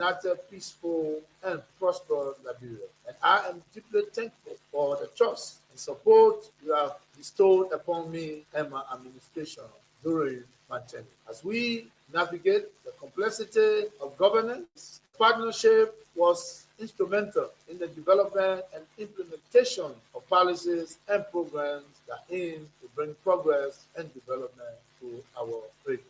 united, peaceful, and prosperous Liberia. And I am deeply thankful for the trust and support you have bestowed upon me and my administration during my tenure. As we navigate the complexity of governance, the partnership was instrumental in the development and implementation of policies and programs that aim to bring progress and development to our great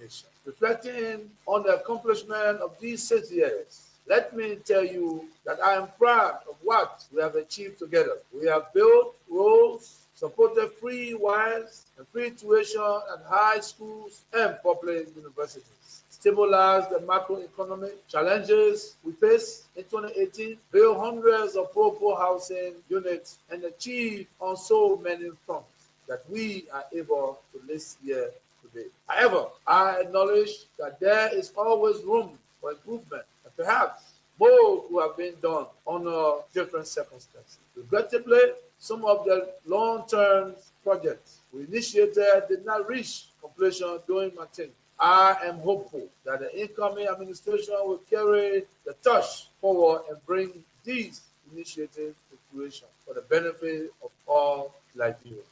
nation. Reflecting on the accomplishment of these 6 years, let me tell you that I am proud of what we have achieved together. We have built roads, supported free wires and free tuition at high schools and public universities, stabilized the macroeconomic challenges we face in 2018, built hundreds of pro housing units, and achieved on so many fronts that we are able to list here today. However, I acknowledge that there is always room for improvement, and perhaps more could have been done under different circumstances. Regrettably, some of the long-term projects we initiated did not reach completion during my tenure. I am hopeful that the incoming administration will carry the torch forward and bring these initiatives to fruition for the benefit of all Liberians.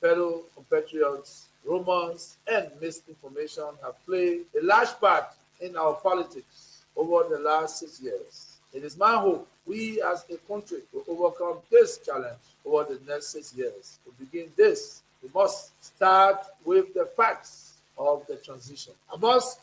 Fellow compatriots, rumors, and misinformation have played a large part in our politics over the last 6 years. It is my hope we as a country will overcome this challenge over the next 6 years. To begin this, we must start with the facts of the transition. I must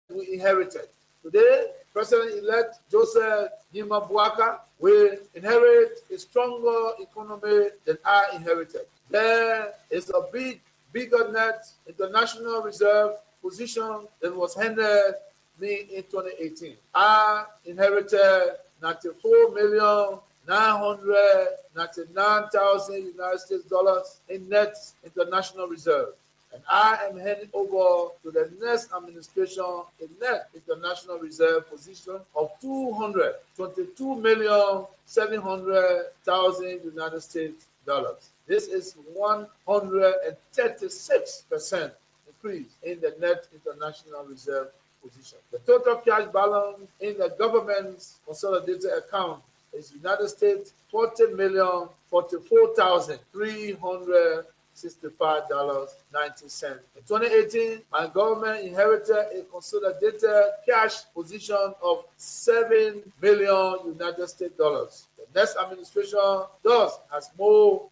we inherited. Today, President-elect Joseph Nima Buaka will inherit a stronger economy than I inherited. There is a bigger net international reserve position than was handed me in 2018. I inherited 94,999,000 United States dollars in net international reserve. And I am handing over to the next administration a net international reserve position of 222,700,000 United States dollars. This is 136% increase in the net international reserve position. The total cash balance in the government's consolidated account is United States $40,044,365.90. In 2018, my government inherited a consolidated cash position of $7 million United States dollars. The next administration thus has more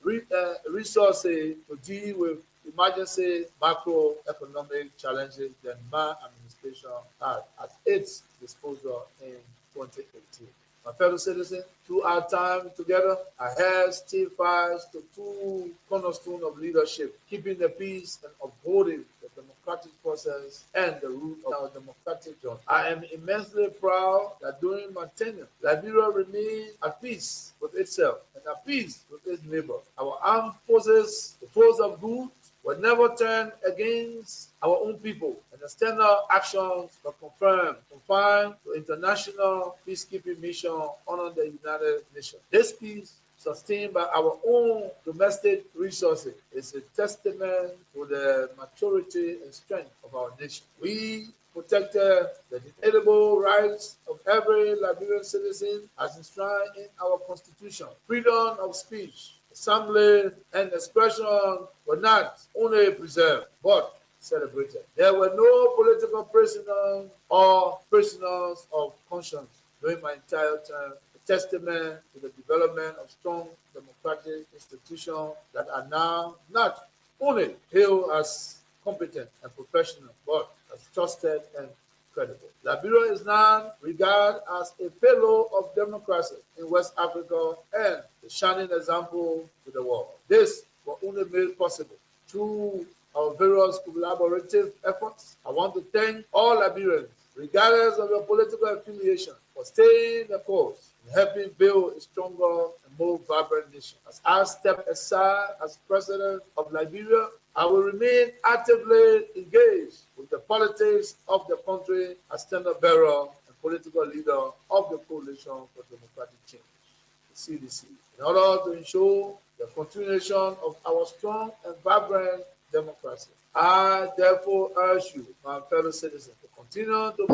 resources to deal with emergency macroeconomic challenges than my administration had at its disposal in 2018. My fellow citizens, through our time together, I have still fast to two cornerstones of leadership, keeping the peace and upholding the democratic process and the root of our democratic journey. I am immensely proud that during my tenure, Liberia remained at peace with itself and at peace with its neighbor. Our armed forces, the force of good, will never turn against our own people, and the standard actions were confined to international peacekeeping mission under the United Nations. This peace, sustained by our own domestic resources, is a testament to the maturity and strength of our nation. We protected the inalienable rights of every Liberian citizen as enshrined in our Constitution. Freedom of speech, assembly, and expression were not only preserved, but celebrated. There were no political prisoners or prisoners of conscience during my entire term, a testament to the development of strong democratic institutions that are now not only hailed as competent and professional, but as trusted and credible. Liberia is now regarded as a fellow of democracy in West Africa and a shining example to the world. This was only made possible through our various collaborative efforts. I want to thank all Liberians, regardless of your political affiliation, for staying the course in helping build a stronger and more vibrant nation. As I step aside as president of Liberia, I will remain actively engaged with the politics of the country as standard bearer and political leader of the Coalition for Democratic Change, the CDC, in order to ensure the continuation of our strong and vibrant democracy. I therefore urge you, my fellow citizens, to continue to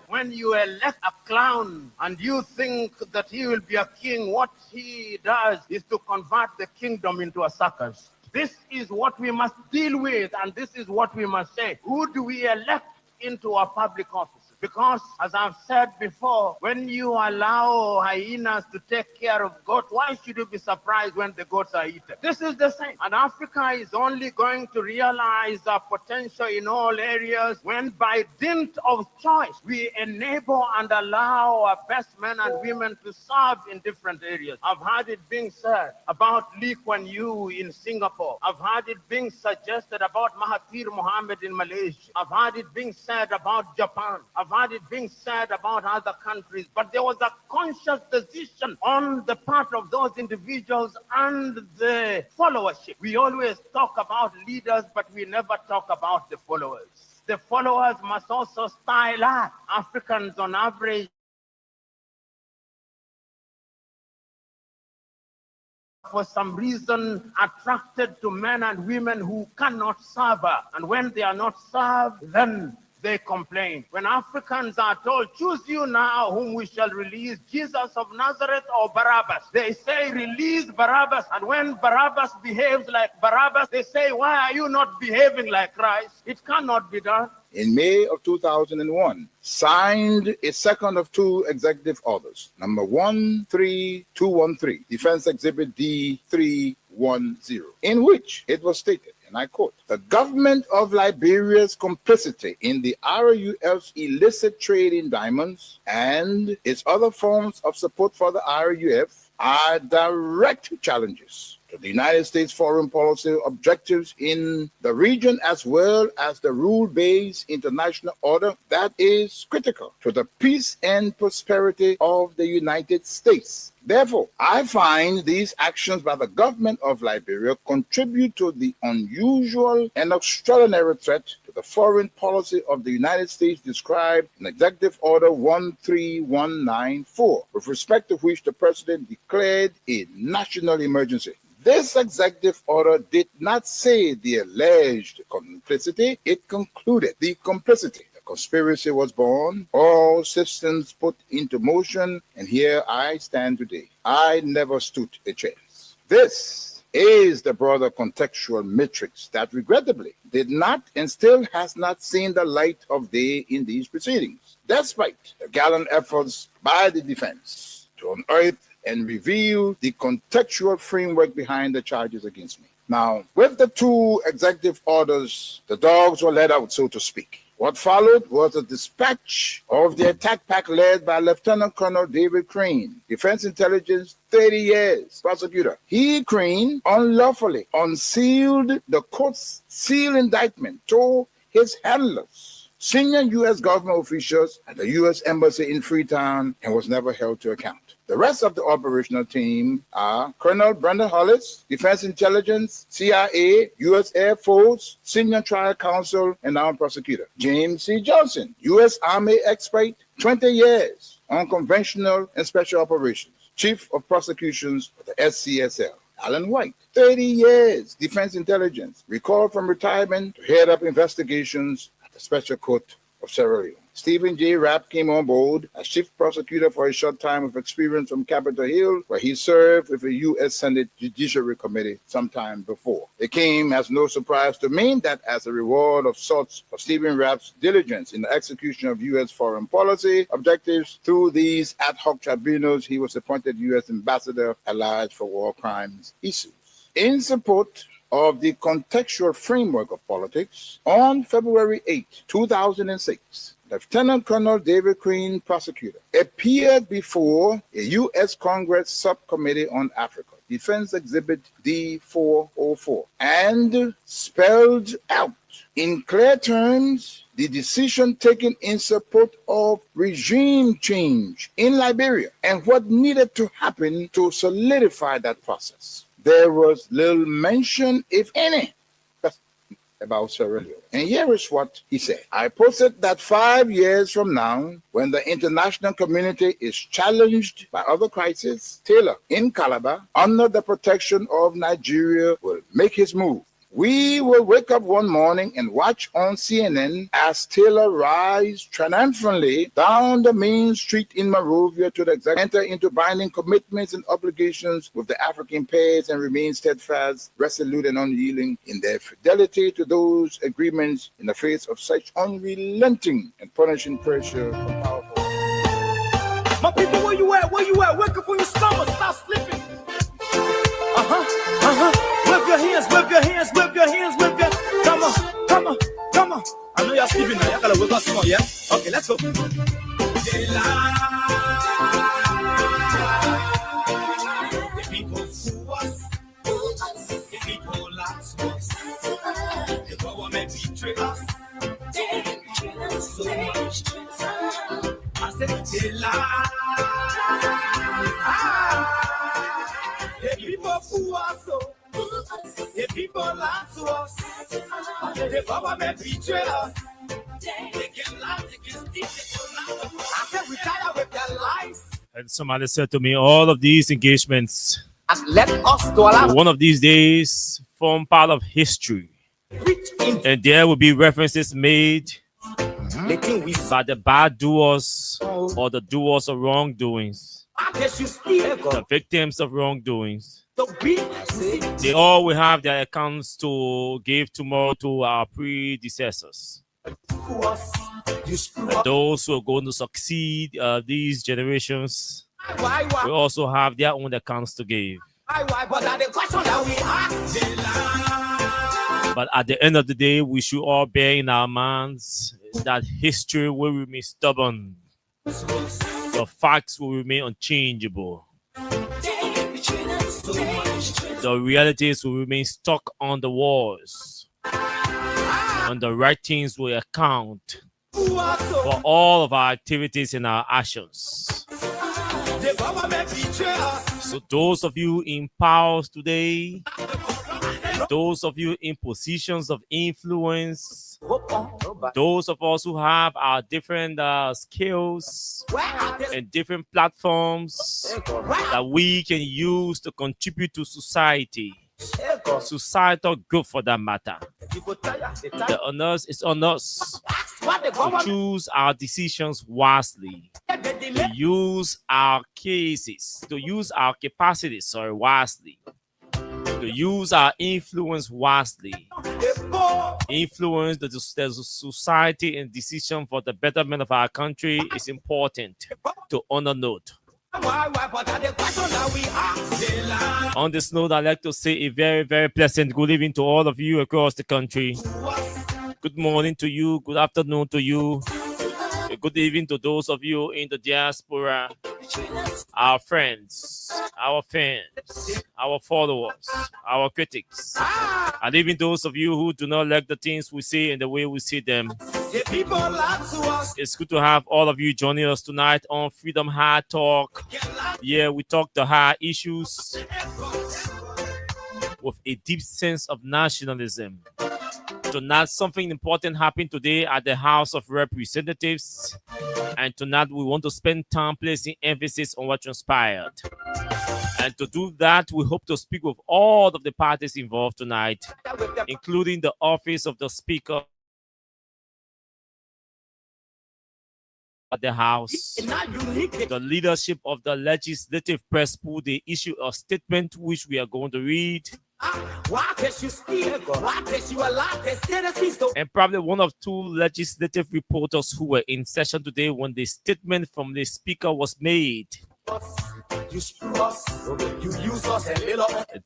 when you elect a clown and you think that he will be a king, what he does is to convert the kingdom into a circus. This is what we must deal with, and this is what we must say. Who do we elect into our public office? Because, as I've said before, when you allow hyenas to take care of goats, why should you be surprised when the goats are eaten? This is the same. And Africa is only going to realize our potential in all areas when, by dint of choice, we enable and allow our best men and women to serve in different areas. I've heard it being said about Lee Kuan Yew in Singapore. I've heard it being suggested about Mahathir Mohamad in Malaysia. I've heard it being said about Japan. I've heard it being said about other countries, but there was a conscious decision on the part of those individuals and the followership. We always talk about leaders, but we never talk about the followers. The followers must also style up. Africans on average for some reason attracted to men and women who cannot serve her. And when they are not served, then they complain. When Africans are told, choose you now whom we shall release, Jesus of Nazareth or Barabbas, they say, release Barabbas. And when Barabbas behaves like Barabbas, they say, why are you not behaving like Christ? It cannot be done. In May of 2001, signed a second of two executive orders, number 13213, Defense Exhibit D310, in which it was stated, and I quote, the government of Liberia's complicity in the RUF's illicit trade in diamonds and its other forms of support for the RUF are direct challenges to the United States foreign policy objectives in the region, as well as the rule-based international order that is critical to the peace and prosperity of the United States. Therefore, I find these actions by the government of Liberia contribute to the unusual and extraordinary threat to the foreign policy of the United States described in Executive Order 13194, with respect to which the President declared a national emergency. This executive order did not say the alleged complicity, it concluded the complicity. The conspiracy was born, all systems put into motion, and here I stand today. I never stood a chance. This is the broader contextual matrix that regrettably did not and still has not seen the light of day in these proceedings, despite the gallant efforts by the defense to unearth and reveal the contextual framework behind the charges against me. Now, with the two executive orders, the dogs were let out, so to speak. What followed was a dispatch of the attack pack led by Lieutenant Colonel David Crane, Defense Intelligence, 30 years, prosecutor. He, Crane, unlawfully unsealed the court's sealed indictment to his handlers, senior U.S. government officials at the U.S. Embassy in Freetown, and was never held to account. The rest of the operational team are Colonel Brenda Hollis, Defense Intelligence, CIA, U.S. Air Force, Senior Trial Counsel, and Armed Prosecutor. James C. Johnson, U.S. Army expert, 20 years on conventional and special operations, Chief of Prosecutions for the SCSL. Alan White, 30 years, Defense Intelligence, recalled from retirement to head up investigations at the Special Court of Sierra Leone. Stephen J. Rapp came on board as chief prosecutor for a short time with experience from Capitol Hill, where he served with the U.S. Senate Judiciary Committee sometime before. It came as no surprise to me that as a reward of sorts for Stephen Rapp's diligence in the execution of U.S. foreign policy objectives through these ad hoc tribunals, he was appointed U.S. Ambassador at Large for War Crimes issues. In support of the contextual framework of politics, on February 8, 2006, Lieutenant Colonel David Crane, prosecutor, appeared before a U.S. Congress Subcommittee on Africa, Defense Exhibit D404, and spelled out in clear terms the decision taken in support of regime change in Liberia and what needed to happen to solidify that process. there was little mention, if any, about Sierra Leone. And here is what he said. I posted that 5 years from now, when the international community is challenged by other crises, Taylor in Calabar, under the protection of Nigeria, will make his move. We will wake up one morning and watch on CNN as Taylor rides triumphantly down the main street in Monrovia to the enter into binding commitments and obligations with the African pairs and remain steadfast, resolute, and unyielding in their fidelity to those agreements in the face of such unrelenting and punishing pressure from powerful. My people, where you at? Where you at? Wake up on your stomach, stop slipping. Whip your hands, whip your hands, whip your hands, whip your. Come on, come on, come on. I know y'all sleeping now. Y'all gotta wake up some more, yeah? Okay, let's go. The people fool us. The people lie to us. The government betray us. So much. I said they lie. The people fool us. The people lie to us. The government betray us. They can lie, they can steal, they can lie. I said we tired with their lies. And somebody said to me, all of these engagements, And let us to allow one of these days, form part of history. And there will be references made by the bad doers or the doers of wrongdoings, the victims of wrongdoings. They all will have their accounts to give tomorrow to our predecessors. And those who are going to succeed these generations will also have their own accounts to give. But at the end of the day, we should all bear in our minds that history will remain stubborn. The facts will remain unchangeable. The realities will remain stuck on the walls. And the writings will account for all of our activities and our actions. So those of you in power today, those of you in positions of influence, those of us who have our different skills and different platforms that we can use to contribute to society, societal growth for that matter. The onus is on us to choose our decisions wisely, to use our cases, to use our capacities, wisely, to use our influence wisely, influence the society and decision for the betterment of our country is important to honor note. On this note, I'd like to say a very, very pleasant good evening to all of you across the country. Good morning to you, good afternoon to you, good evening to those of you in the diaspora, our friends, our fans, our followers, our critics, and even those of you who do not like the things we say and the way we see them. It's good to have all of you joining us tonight on Freedom Hard Talk. Yeah, we talk the hard issues with a deep sense of nationalism. Tonight, something important happened today at the House of Representatives. And tonight, we want to spend time placing emphasis on what transpired. And to do that, we hope to speak with all of the parties involved tonight, including the office of the Speaker of the House, the leadership of the Legislative Press Pool. They issue a statement which we are going to read. And probably one of two legislative reporters who were in session today when the statement from the Speaker was made.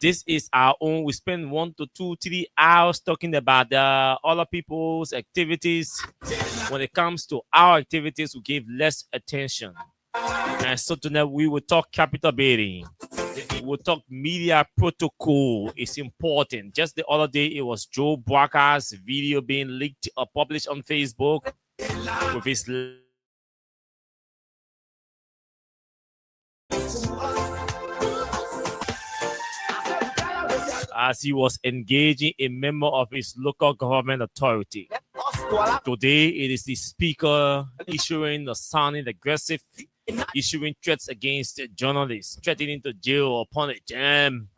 This is our own. We spend 1 to 2, 3 hours talking about other people's activities. When it comes to our activities, we give less attention. And so tonight we will talk capital building. We'll talk media protocol. It's important. Just the other day, it was Joe Bracker's video being leaked or published on Facebook with his as he was engaging a member of his local government authority. Today, it is the speaker issuing the sounding aggressive, issuing threats against journalists, threatening to jail or punish them.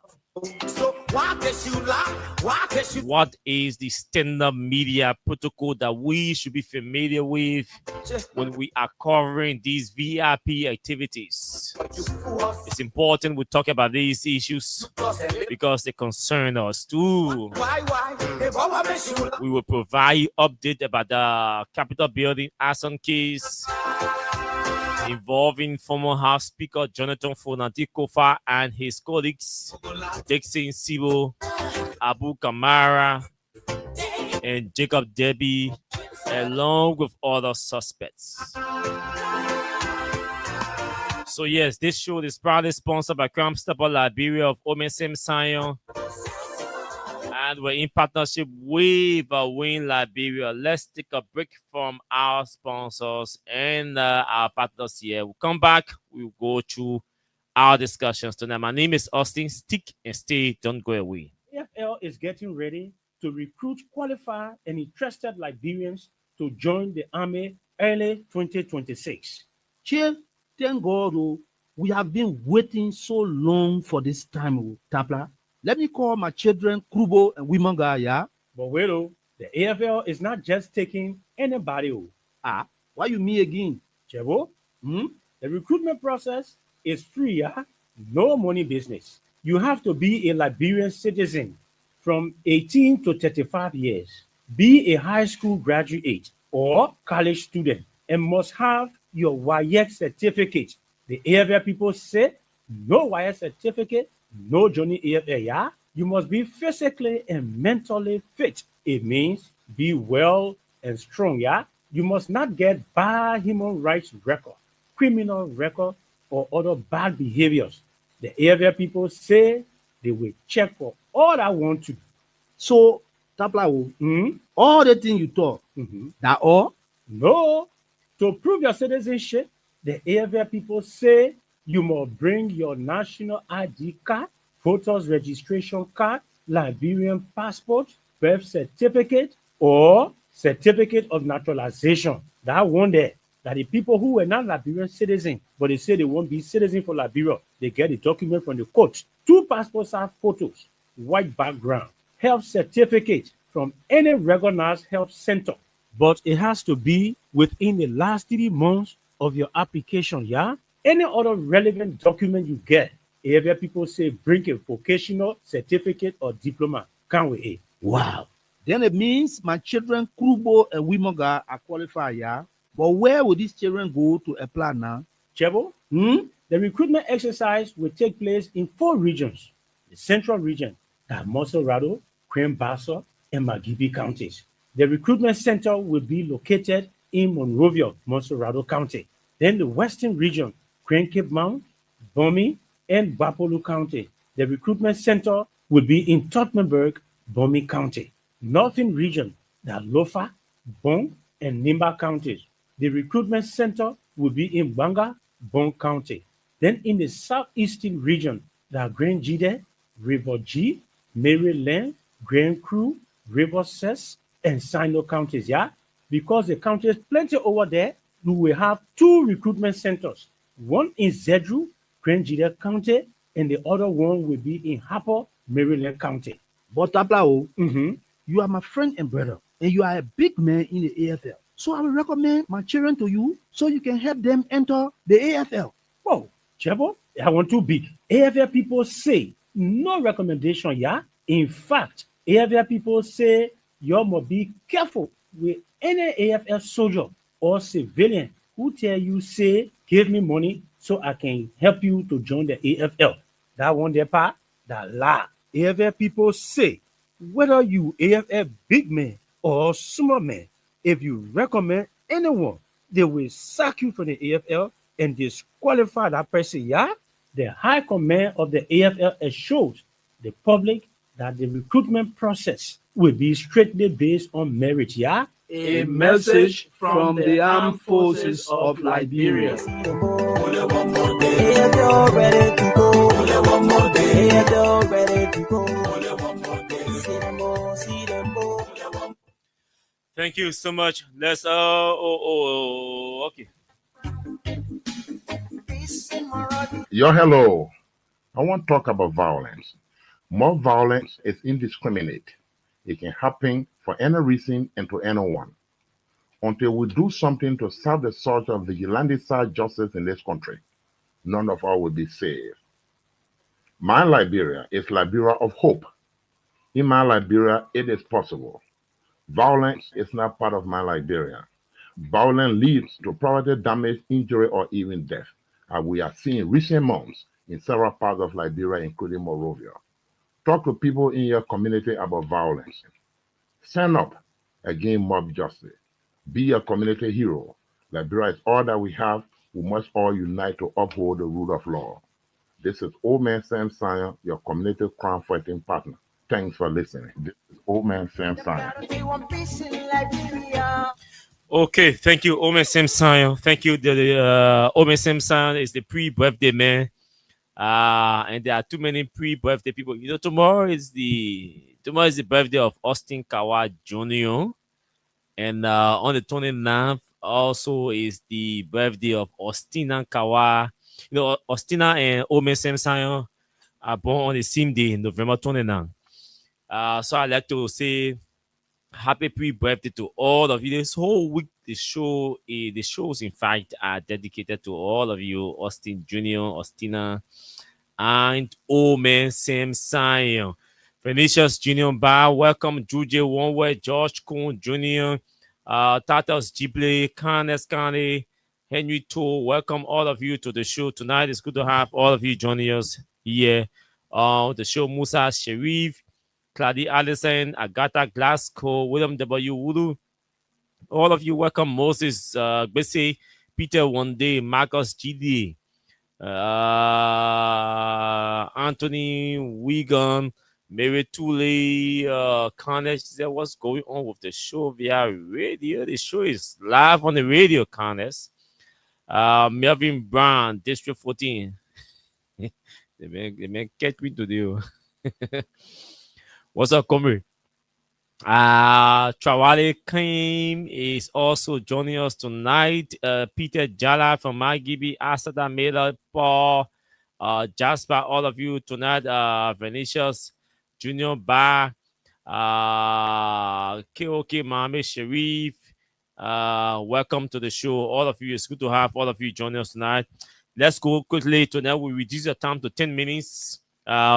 What is the standard media protocol that we should be familiar with when we are covering these VIP activities? It's important we talk about these issues because they concern us too. We will provide you update about the Capitol building arson case involving former House Speaker Jonathan Fonati Kofa and his colleagues Dixon Sibo, Abu Kamara, and Jacob Debbie, along with other suspects. So yes, this show is proudly sponsored by Crime Stopper Liberia of Omesim Sion, and we're in partnership with Win Liberia. Let's take a break from our sponsors and our partners here. We'll come back. We'll go through our discussions tonight. My name is Austin. Stick and stay. Don't go away. AFL is getting ready to recruit, qualify, and interested Liberians to join the army early 2026. Chief, thank God, we have been waiting so long for this time, Tapla. Let me call my children Krubo and Wimanga, yeah? But wait, the AFL is not just taking anybody. Why you me again? Chebo, the recruitment process is free, yeah? No money business. You have to be a Liberian citizen from 18 to 35 years, be a high school graduate or college student, and must have your WAEC certificate. The AFL people say no WAEC certificate, no Johnny AFL, yeah? You must be physically and mentally fit. It means be well and strong, yeah? You must not get bad human rights record, criminal record, or other bad behaviors. The AFL people say they will check for all I want to. So, Tapla, all the things you talk, that all? No. To prove your citizenship, the AFL people say you must bring your national ID card, voters registration card, Liberian passport, birth certificate, or certificate of naturalization. That one there, that the people who were not Liberian citizens, but they say they won't be citizens for Liberia, they get a document from the court. 2 passports have photos, white background, health certificate from any recognized health center. But it has to be within the last 3 months of your application, yeah? Any other relevant document you get, AFL people say bring a vocational certificate or diploma. Can't we? Wow. Then it means my children, Krubo and Wimanga, are qualified, yeah? But where will these children go to apply now? Chebo, the recruitment exercise will take place in 4 regions. The central region, that Monserrado, Crane-Bassa, and Magibi counties. The recruitment center will be located in Monrovia, Monserrado County. Then the western region, Crane Cape Mount, Bomi, and Bapolu County. The recruitment center will be in Tottenberg, Bomi County. Northern region, the Lofa, Bong, and Nimba counties. The recruitment center will be in Banga, Bong County. Then in the southeastern region, the Grand Jide, River G, Maryland, Grand Crew, River Cess, and Sino counties, yeah? Because the county is plenty over there, we will have 2 recruitment centers. One in Zedru, Grand Jide County, and the other one will be in Harper, Maryland County. But Tapla, you are my friend and brother, and you are a big man in the AFL. So I will recommend my children to you so you can help them enter the AFL. Whoa, Chebo, I want too big. AFL people say no recommendation, yeah? In fact, AFL people say you must be careful with any AFL soldier or civilian who tell you, say, give me money so I can help you to join the AFL. That one there part, that lie. AFL people say, whether you AFL big man or small man, if you recommend anyone, they will sack you from the AFL and disqualify that person, yeah? The high command of the AFL assures the public that the recruitment process will be strictly based on merit, yeah? A message from the Armed Forces of Liberia. If you're ready to go, if you're ready to go. Thank you so much. Let's okay. Hello. I want to talk about violence. More violence is indiscriminate. It can happen for any reason and to anyone. Until we do something to serve the sort of vigilante side justice in this country, none of us will be saved. My Liberia is Liberia of hope. In my Liberia, it is possible. Violence is not part of my Liberia. Violence leads to property damage, injury, or even death, as we have seen in recent months in several parts of Liberia, including Monrovia. Talk to people in your community about violence. Stand up against mob justice. Be a community hero. Liberia is all that we have. We must all unite to uphold the rule of law. This is Old Man Sam Sion, your community crime fighting partner. Thanks for listening. This is Old Man Sam Sion. Okay, thank you, Omen Simpson. Thank you. The Omen Simpson is the pre-birthday man. And there are too many pre-birthday people. You know, tomorrow is the birthday of Austin Kawa Jr. And on the 29th also is the birthday of Austina Kawa. You know, Austina and Omen Simpson are born on the same day, November 29th. So I'd like to say happy pre-birthday to all of you. This whole week, the shows in fact are dedicated to all of you, Austin Jr., Austina, and Omen Sam Sion. Venetius Junior Bar, welcome Juju Onwe, George Kuhn Jr., Tatas Ghibli, Khanes Kane, Henry Tool. Welcome all of you to the show tonight. It's good to have all of you joining us here. The show Musa Sharif, Claudia Allison, Agatha Glasgow, William W. Wulu. All of you welcome Moses Besse, Peter Wande, Marcus GD, Anthony Wigan, Mary Tooley, Carnage said, what's going on with the show via radio? The show is live on the radio, Carnage. Melvin Brown, District 14. they may catch me today. What's up, Comrade? Trawale Kim is also joining us tonight. Peter Jala from Magibi, Asada Mela, Paul, Jasper, all of you tonight. Venetius Junior Bar, KOK Mohammed Sharif. Welcome to the show. All of you, it's good to have all of you joining us tonight. Let's go quickly. Tonight we reduce the time to 10 minutes.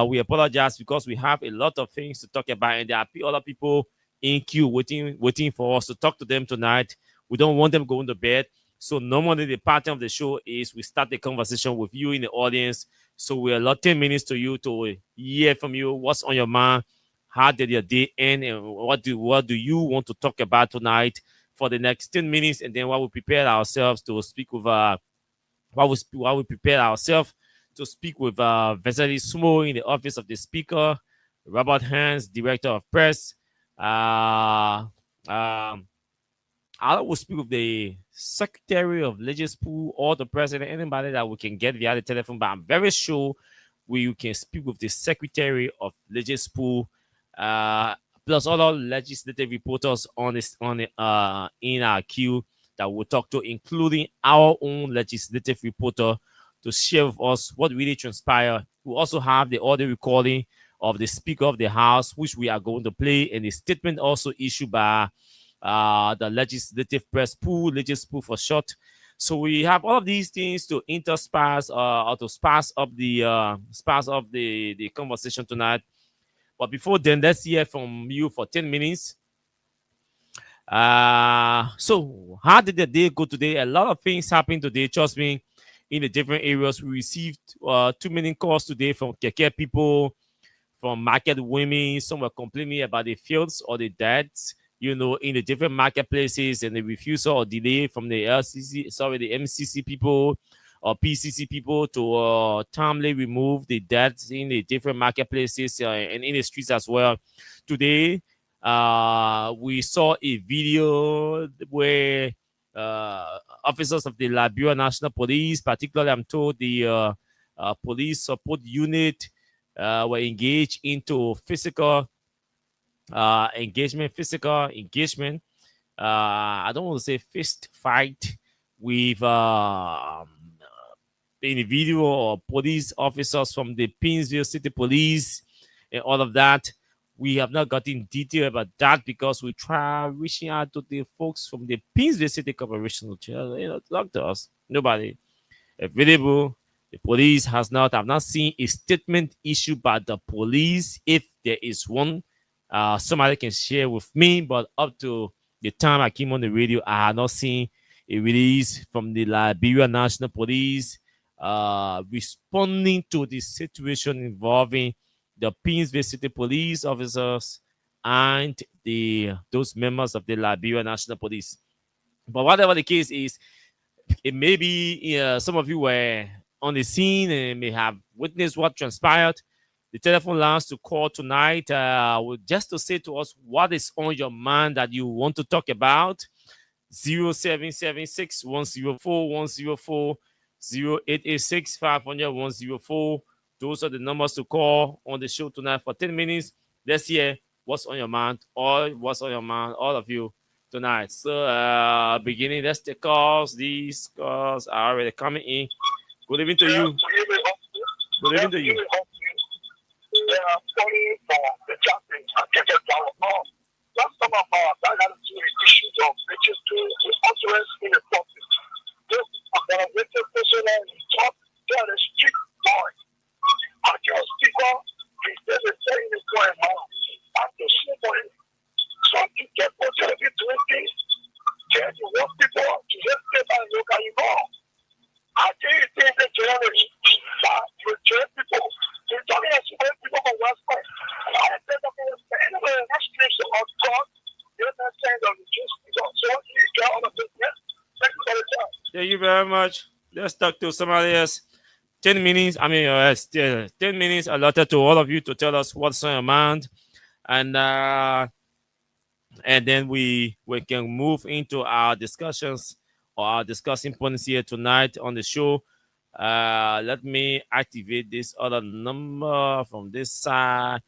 We apologize because we have a lot of things to talk about, and there are other people in queue waiting for us to talk to them tonight. We don't want them going to bed. So normally the pattern of the show is we start the conversation with you in the audience. So we allot 10 minutes to you to hear from you what's on your mind, how did your day end, and what do you want to talk about tonight for the next 10 minutes, and then while we prepare ourselves to speak with while we prepare ourselves to speak with Vesely Sumo in the office of the speaker, Robert Hans, director of press. I will speak with the secretary of Legispool or the president, anybody that we can get via the telephone. But I'm very sure we can speak with the secretary of Legispool, plus other legislative reporters in our queue that we'll talk to, including our own legislative reporter, to share with us what really transpired. We also have the audio recording of the Speaker of the House, which we are going to play, and a statement also issued by the Legislative Press Pool, Legispool for short. So we have all of these things to intersperse or to sparse up the conversation tonight. But before then, let's hear from you for 10 minutes. So how did the day go today? A lot of things happened today. Trust me, in the different areas, we received too many calls today from Keke people, from market women. Some were complaining about the fields or the deaths, in the different marketplaces, and the refusal or delay from the MCC people or PCC people to timely remove the deaths in the different marketplaces and in the streets as well. Today, we saw a video where officers of the Liberia National Police, particularly I'm told the police support unit, were engaged into physical engagement I don't want to say fist fight with individual or police officers from the Pinsville City Police and all of that. We have not gotten detail about that because we try reaching out to the folks from the Pinsville City Corporation to talk to us. Nobody available. The police has not. I've not seen a statement issued by the police. If there is one, somebody can share with me. But up to the time I came on the radio, I had not seen a release from the Liberia National Police responding to the situation involving the Pinsville City Police officers and those members of the Liberia National Police. But whatever the case is, it may be some of you were on the scene and may have witnessed what transpired. The telephone lines to call tonight just to say to us what is on your mind that you want to talk about. 0776 104 104 0886 500 104. Those are the numbers to call on the show tonight for 10 minutes. Let's hear what's on your mind, or what's on your mind, all of you tonight. So, beginning, let's take calls. These calls are already coming in. Good evening to you. Good evening to you. Some of our issues of riches to utterance in the process. This organization personnel is top, they are the strict boy. I just speak up, instead of saying the point now. I'm the simple. Some people put every 20, then you want people to just step and look at you go. I tell you things that generally, but you train people. You're talking about people from West Point. I said that anyway, that's scripture of God. You're not saying that you just so you get all of this. Thank you for the time. Thank you very much. Let's talk to somebody else. 10 minutes. 10 minutes allotted to all of you to tell us what's on your mind, and then we can move into our discussions or our discussing points here tonight on the show. Let me activate this other number from this side.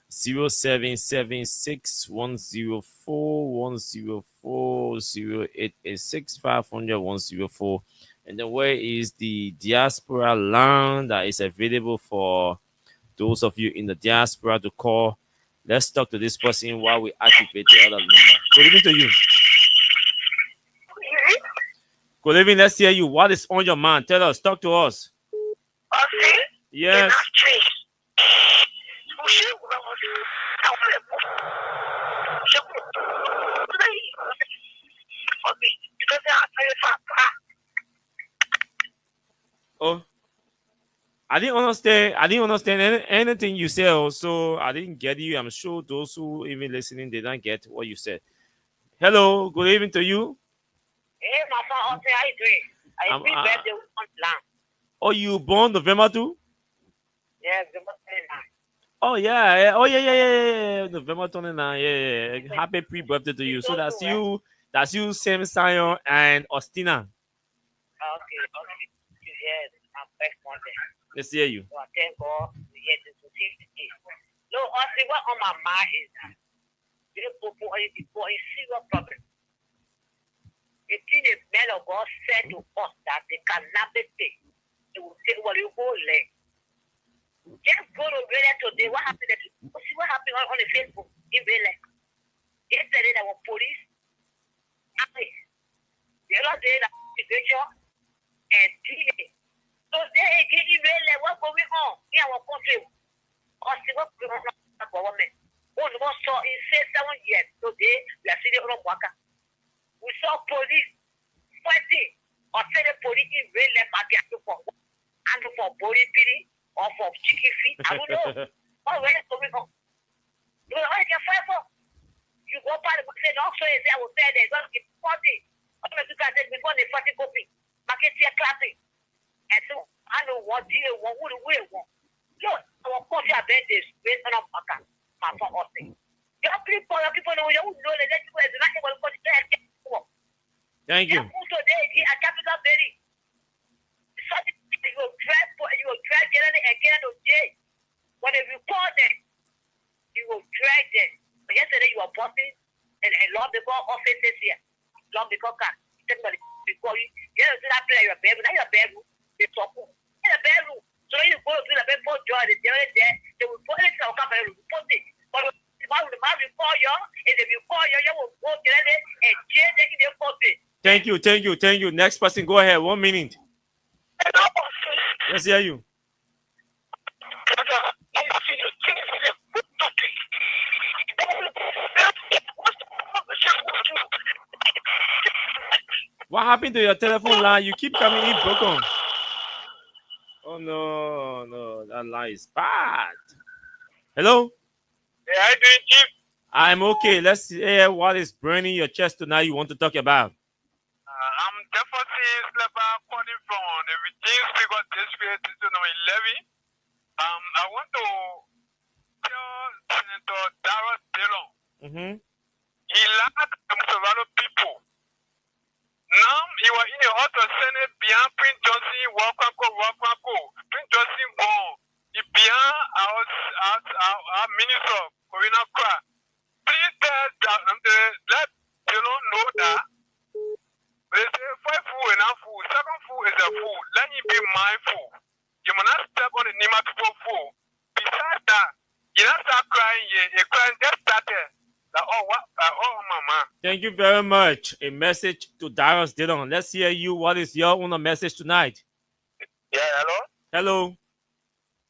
0776 104 104 0886 500 104. And then where is the diaspora line that is available for those of you in the diaspora to call? Let's talk to this person while we activate the other number. Good evening to you. Good evening. Let's hear you. What is on your mind? Tell us. Talk to us. Okay. Yes. Oh, I didn't understand anything you said. Also, I didn't get you. I'm sure those who even listening, they don't get what you said. Hello. Good evening to you. Hey, Mama, how are you doing? I think birthday on plan. Oh, you born November 2? Yes, November 29. Oh yeah. Oh yeah. November 29. Yeah. Happy pre-birthday to you. So that's you. That's you, Sam Sion and Ostina. Okay. Yes, I'm back Monday. Let's hear you. So I thank God to hear this to see. No, honestly, what on my mind is that you know, for a serious problem. The thing is, men of God said to us that they cannot be paid. They will say, well, you go late. Just go to Vele today. What happened? See what happened on the Facebook in Vele. Yesterday, there were police. The other day, the situation and TA. So they again in Vele, what's going on in our country? Or see what's going on in the government. Oh, no one saw in 7 years. Today, we are seeing the Waka. We saw police fighting or say the police in Vele, but they are for body pity. Or for chicken feet, I don't know. Oh, where is coming from? You know, I can fight for. You go by the say, also, I will say, they're going to get 40. I'm going to do that before they 40 copy. Market here clapping. And so, I know what deal, what would we want. So, our coffee are based on our pocket. My for us. Your people know, you know, that you are not able to put it. Thank you. Today, a capital berry. You will drag them again on day. When they report them, you will drag them. But yesterday you were bossing, and long before offices here, long before car, technically before you see that play your bedroom, now your bedroom, they talk in the bedroom. So you go to the bedroom, joy, they will put it in our company, put it. But the man will call you, and if you call you, you will go to it and change it in the pocket. Thank you. Next person, go ahead. 1 minute. Let's hear you. What happened to your telephone line? You keep coming in broken. Oh no, that line is bad. Hello? Yeah, how you doing, Chief? I'm okay. Let's hear what is burning your chest tonight you want to talk about. I'm definitely calling from the Virginia Speaker District 11. I want to tell Senator Darrell Dillon. He lacked the Musovado people. Now he was in the House of Senate behind Prince Johnson, Wakako. Prince Johnson gone. He behind our minister, Corina Kra. Please let Dillon know that they say first fool is not fool, second fool is a fool. Let him be mindful. You must not step on the name of people fool. Besides that, you not start crying. You're crying just started. Mama. Thank you very much. A message to Darius Dillon. Let's hear you. What is your own message tonight? Yeah, hello? Hello.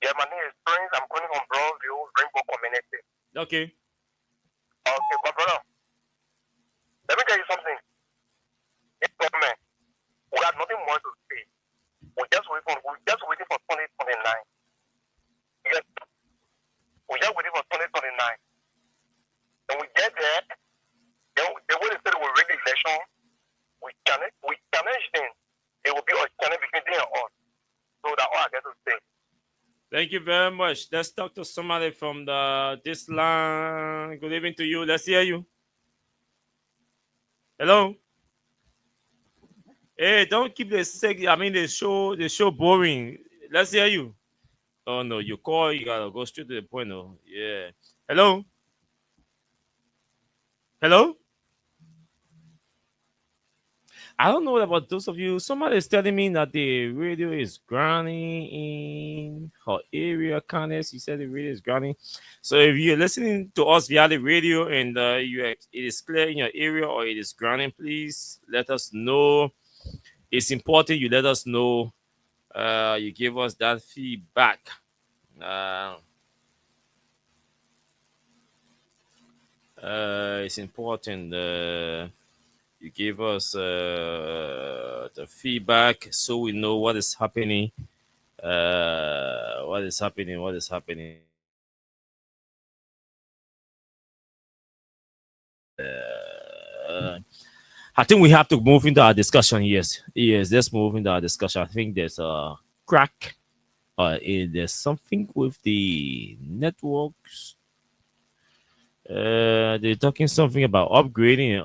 Yeah, my name is Prince. I'm calling from Brownview, Rainbow Community. Okay. Okay, but brother, let me tell you something. This government, we have nothing more to say. We're just waiting for 2029. Yes. We're just waiting for 2029. And we get there, then the way they said we'll rig the election, we challenge them. It will be a challenge between them and us. So that's all I get to say. Thank you very much. Let's talk to somebody from this line. Good evening to you. Let's hear you. Hello. Hey, don't keep the show boring. Let's hear you. Oh no, you call, you gotta go straight to the point. No, yeah. Hello. Hello? I don't know about those of you. Somebody is telling me that the radio is grinding in her area. Candace, you said the radio is grinding. So if you're listening to us via the radio and it is clear in your area or it is grinding, please let us know. It's important you let us know. You give us that feedback. It's important you give us the feedback so we know what is happening. What is happening. I think we have to move into our discussion. Yes, let's move into our discussion. I think there's a crack. There's something with the networks. They're talking something about upgrading.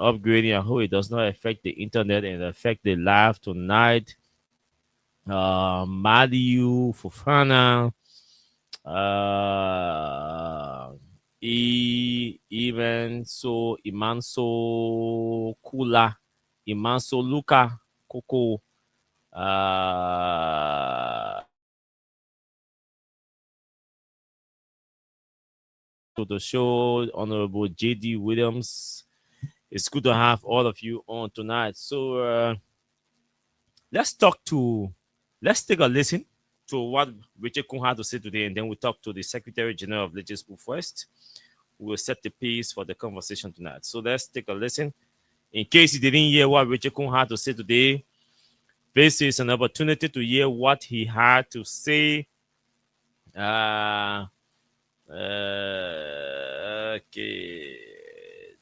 I hope it does not affect the internet and affect the live tonight. Madiu Fofana, Imanso Kula, Imanso Luka Koko, to the show, Honorable J.D. Williams. It's good to have all of you on tonight. So let's take a listen to what Richard Kun had to say today, and then we'll talk to the Secretary General of Legislature first. We'll set the pace for the conversation tonight. So let's take a listen. In case you didn't hear what Richard Kun had to say today, this is an opportunity to hear what he had to say. Okay,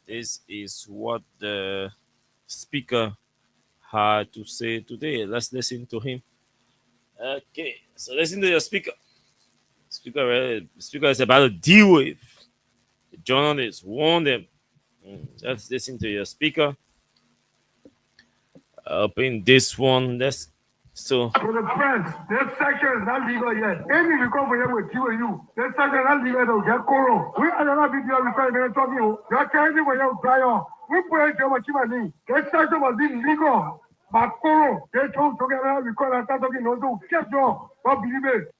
this is what the speaker had to say today. Let's listen to him. Okay, so listen to your speaker. Speaker is about to deal with the journalists. Warn them. Let's listen to your speaker. Open this one. So for the press, this section is not legal yet. Even if you come here with you, this section is not legal to get Koro. We are not video recording talking. You're carrying when you're dry on. We put it on Chimani. Get section was illegal. Bakoro, they told together because I started talking also. Get your, what believe it.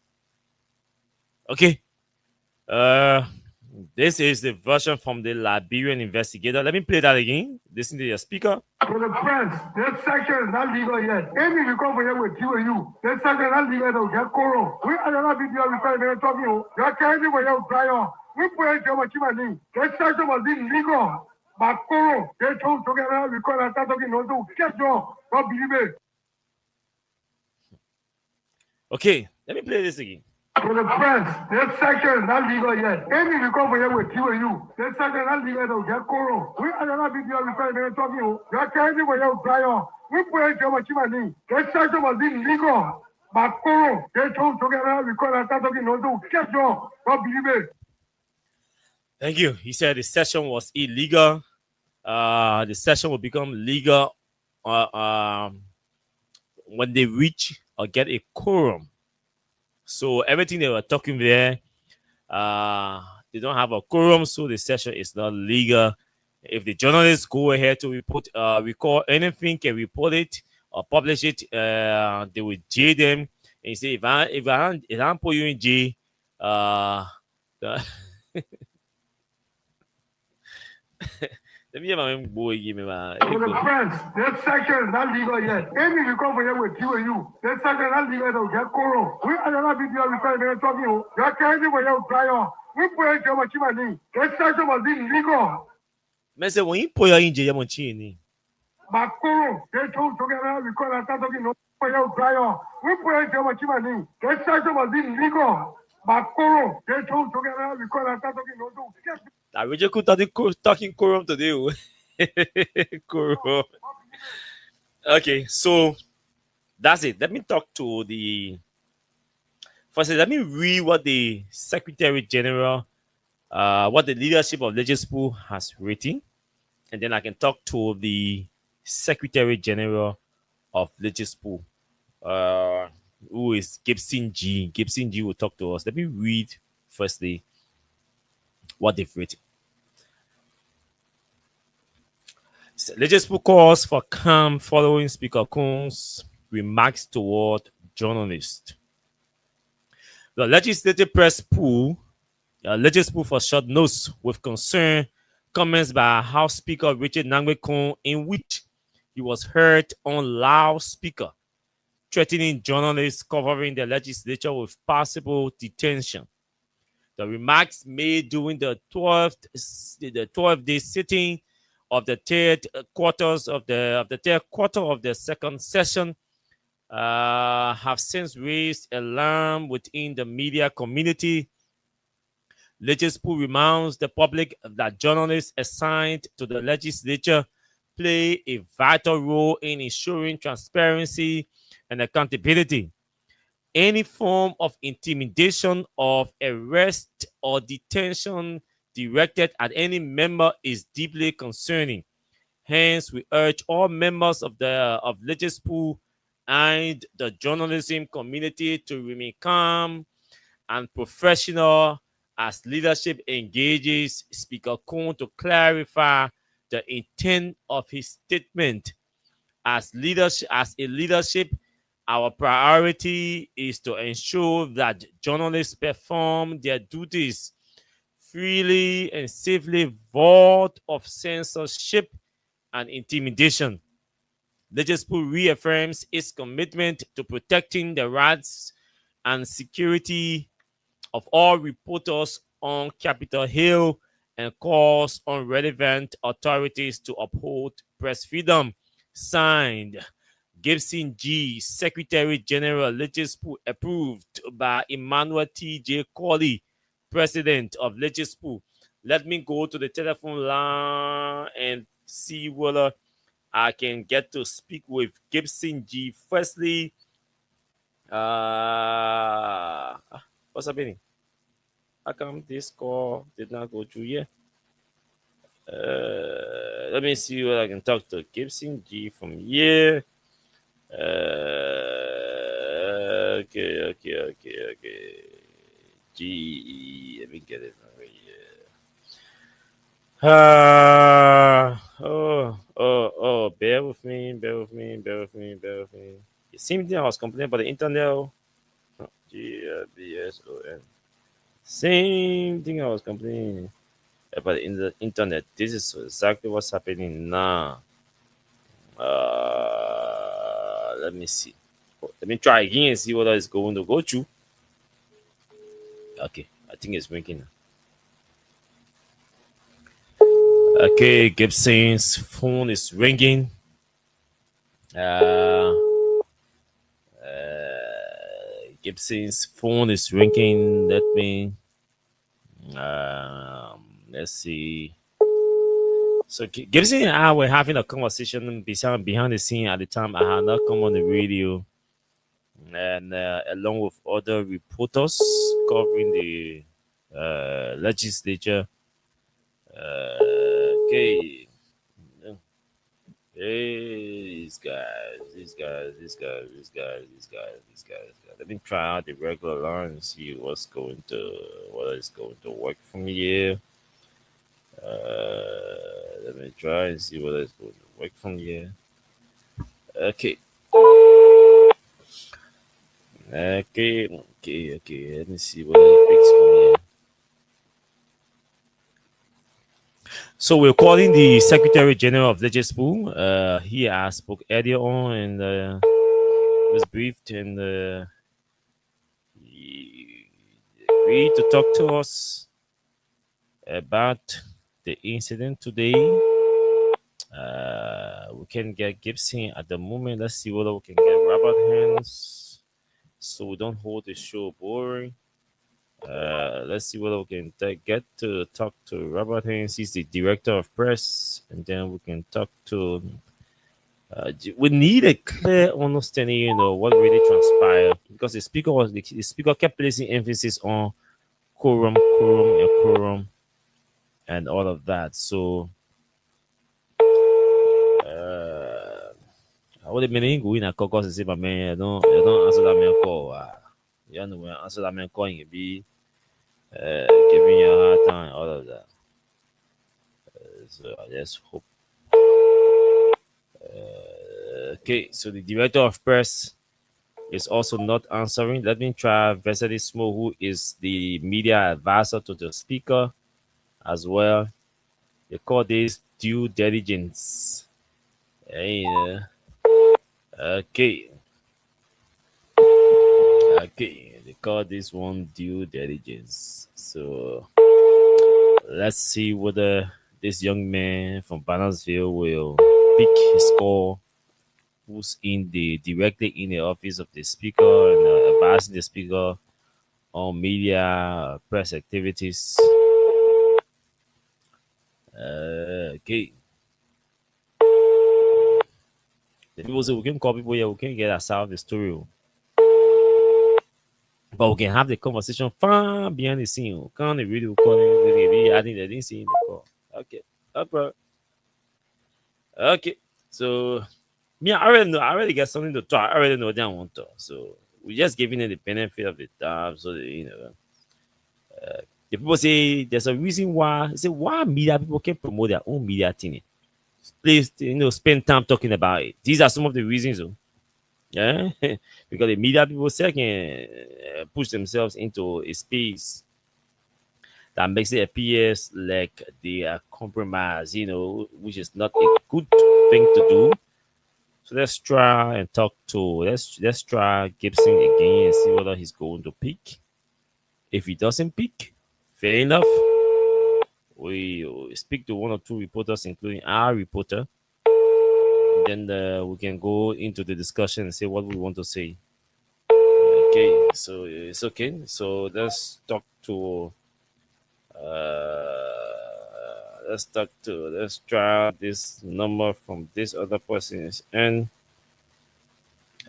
Okay. This is the version from the Liberian investigator. Let me play that again. Listen to your speaker. For the friends, this section is not legal yet. Any you come here with you, this section is not legal to get Koro. We are not video referring to talking. You are carrying for your prior. We put it on Chimani. This section was illegal. Bakoro, they told together because I started talking also. Get your, what believe it. Okay, let me play this again. For the friends, this section is not legal yet. Any you come here with you, this section is not legal to get Koro. We are not video referring to talking. You are carrying for your prior. We put it on Chimani. This section was illegal. Bakoro, they told together because I started talking also. Get your, what believe it. Thank you. He said the session was illegal. The session will become legal when they reach or get a quorum. So everything they were talking there, they don't have a quorum, so the session is not legal. If the journalists go ahead to record anything, can report it or publish it, they will jail them. And you say, if I put you in jail, let me have my boy give me my. For the friends, this section is not legal yet. Any you come here with you, this section is not legal to get Koro. We are not video referring to talking. You are carrying for your prior. We put it on Chimani. This section was illegal. Man say when you put your injury, you're chini. Bakoro, they told together because I started talking for your prior. We put it on Chimani. This section was illegal. Bakoro, they told together because I started talking also. I really could talking quorum today. Quorum. Okay, so that's it. Let me talk to the first. Let me read what the Secretary General, what the leadership of Legispo has written, and then I can talk to the Secretary General of Legispo, who is Gibson G. Gibson G will talk to us. Let me read firstly what they've written. Legispo calls for calm following Speaker Coon's remarks toward journalists. The legislative press pool, Legispo for short notes with concern, comments by House Speaker Richard Nangbe Coon in which he was heard on loudspeaker, threatening journalists covering the legislature with possible detention. The remarks made during the 12-day sitting of the third quarter of the second session have since raised alarm within the media community. Legispo reminds the public that journalists assigned to the legislature play a vital role in ensuring transparency and accountability. Any form of intimidation of arrest or detention directed at any member is deeply concerning. Hence, we urge all members of Legispo and the journalism community to remain calm and professional as leadership engages Speaker Coon to clarify the intent of his statement. As a leadership, our priority is to ensure that journalists perform their duties freely and safely, void of censorship and intimidation. Legispo reaffirms its commitment to protecting the rights and security of all reporters on Capitol Hill and calls on relevant authorities to uphold press freedom. Signed, Gibson G., Secretary General, Legispo, approved by Emmanuel T.J. Corley, President of Legispo. Let me go to the telephone line and see whether I can get to speak with Gibson G. Firstly, what's happening? How come this call did not go through yet? Let me see what I can talk to Gibson G from here. Okay. G, let me get it over here. bear with me. The same thing I was complaining about the internet. GBSON. Same thing I was complaining about in the internet. This is exactly what's happening now. Let me see. Let me try again and see whether it's going to go through. Okay, I think it's ringing. Okay, Gibson's phone is ringing. Gibson's phone is ringing. Let me. Let's see. So Gibson and I were having a conversation behind the scene at the time. I had not come on the radio, and along with other reporters covering the legislature. Okay. Hey, these guys. Let me try out the regular line and see whether it's going to work from here. Let me try and see whether it's going to work from here. Okay. Let me see whether it picks from here. So we're calling the Secretary General of Legispool. He has spoke earlier on and was briefed, and he agreed to talk to us about the incident today. We can get Gibson at the moment. Let's see whether we can get Robert Hands, so we don't hold the show boring. Let's see whether we can get to talk to Robert Haynes. He's the director of press, and then we can talk to. We need a clear understanding, what really transpired, because the speaker kept placing emphasis on quorum, and all of that. So, I would have been going to caucus and say, "But man, don't answer that man call. You know, answer that man calling it be." Giving you a hard time, all of that. So I just hope. Okay, so the director of press is also not answering. Let me try Vesely Smo, who is the media advisor to the speaker as well. They call this due diligence. Okay. They call this one due diligence. So let's see whether this young man from Bannersville will pick his call, who's directly in the office of the speaker and advising the speaker on media press activities. Okay. The people say we can call people here, we can get ourselves of the story. But we can have the conversation far behind the scene. Can the video calling? I think they didn't see in the call. Okay. Okay. So, me, I already got something to talk. I already know what I want to talk. So, we're just giving it the benefit of the doubt. So, the people say there's a reason why. They say, why media people can promote their own media thing? Please, spend time talking about it. These are some of the reasons. Yeah, because the media people say can push themselves into a space that makes it appear like they are compromised, which is not a good thing to do. So let's try and let's try Gibson again and see whether he's going to pick. If he doesn't pick, fair enough. We speak to one or two reporters, including our reporter. Then we can go into the discussion and say what we want to say. Okay, so it's okay. So let's talk to. Let's try this number from this other person's end.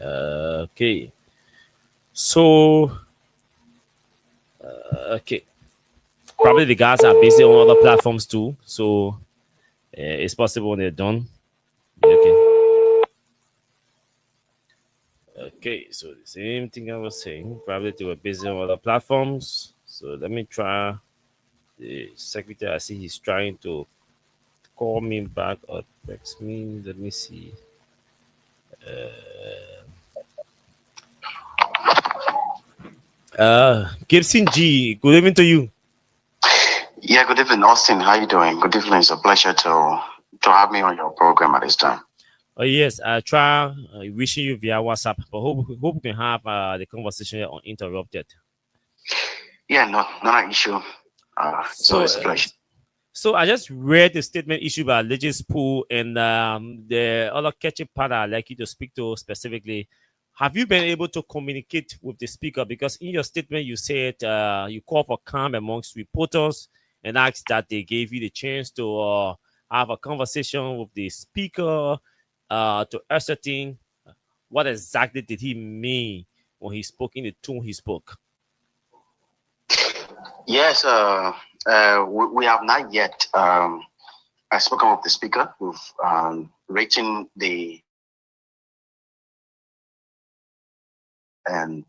Okay. So. Okay. Probably the guys are busy on other platforms too, so it's possible when they're done. Okay. Okay, so the same thing I was saying. Probably they were busy on other platforms. So let me try the secretary. I see he's trying to call me back or text me. Let me see. Gibson G, good evening to you. Yeah, good evening, Austin. How you doing? Good evening. It's a pleasure to have me on your program at this time. Oh yes, I try wishing you via WhatsApp, but hope we can have the conversation uninterrupted. Yeah, not an issue. It's always a pleasure. So I just read the statement issued by Legis Pool, and the other catching part I'd like you to speak to specifically. Have you been able to communicate with the speaker? Because in your statement you said you call for calm amongst reporters and asked that they gave you the chance to have a conversation with the speaker to ascertain what exactly did he mean when he spoke in the tone he spoke. Yes, we have not yet spoken with the speaker. We've written and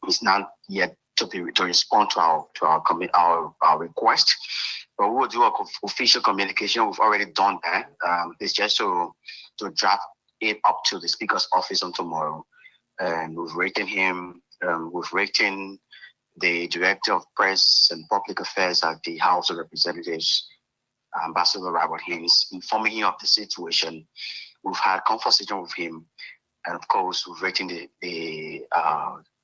he's not yet to respond to our request. But we will do an official communication. We've already done that. It's just to draft it up to the speaker's office on tomorrow. And we've written him. We've written the Director of Press and Public Affairs at the House of Representatives, Ambassador Robert Haynes, informing him of the situation. We've had conversation with him, and of course, we've written the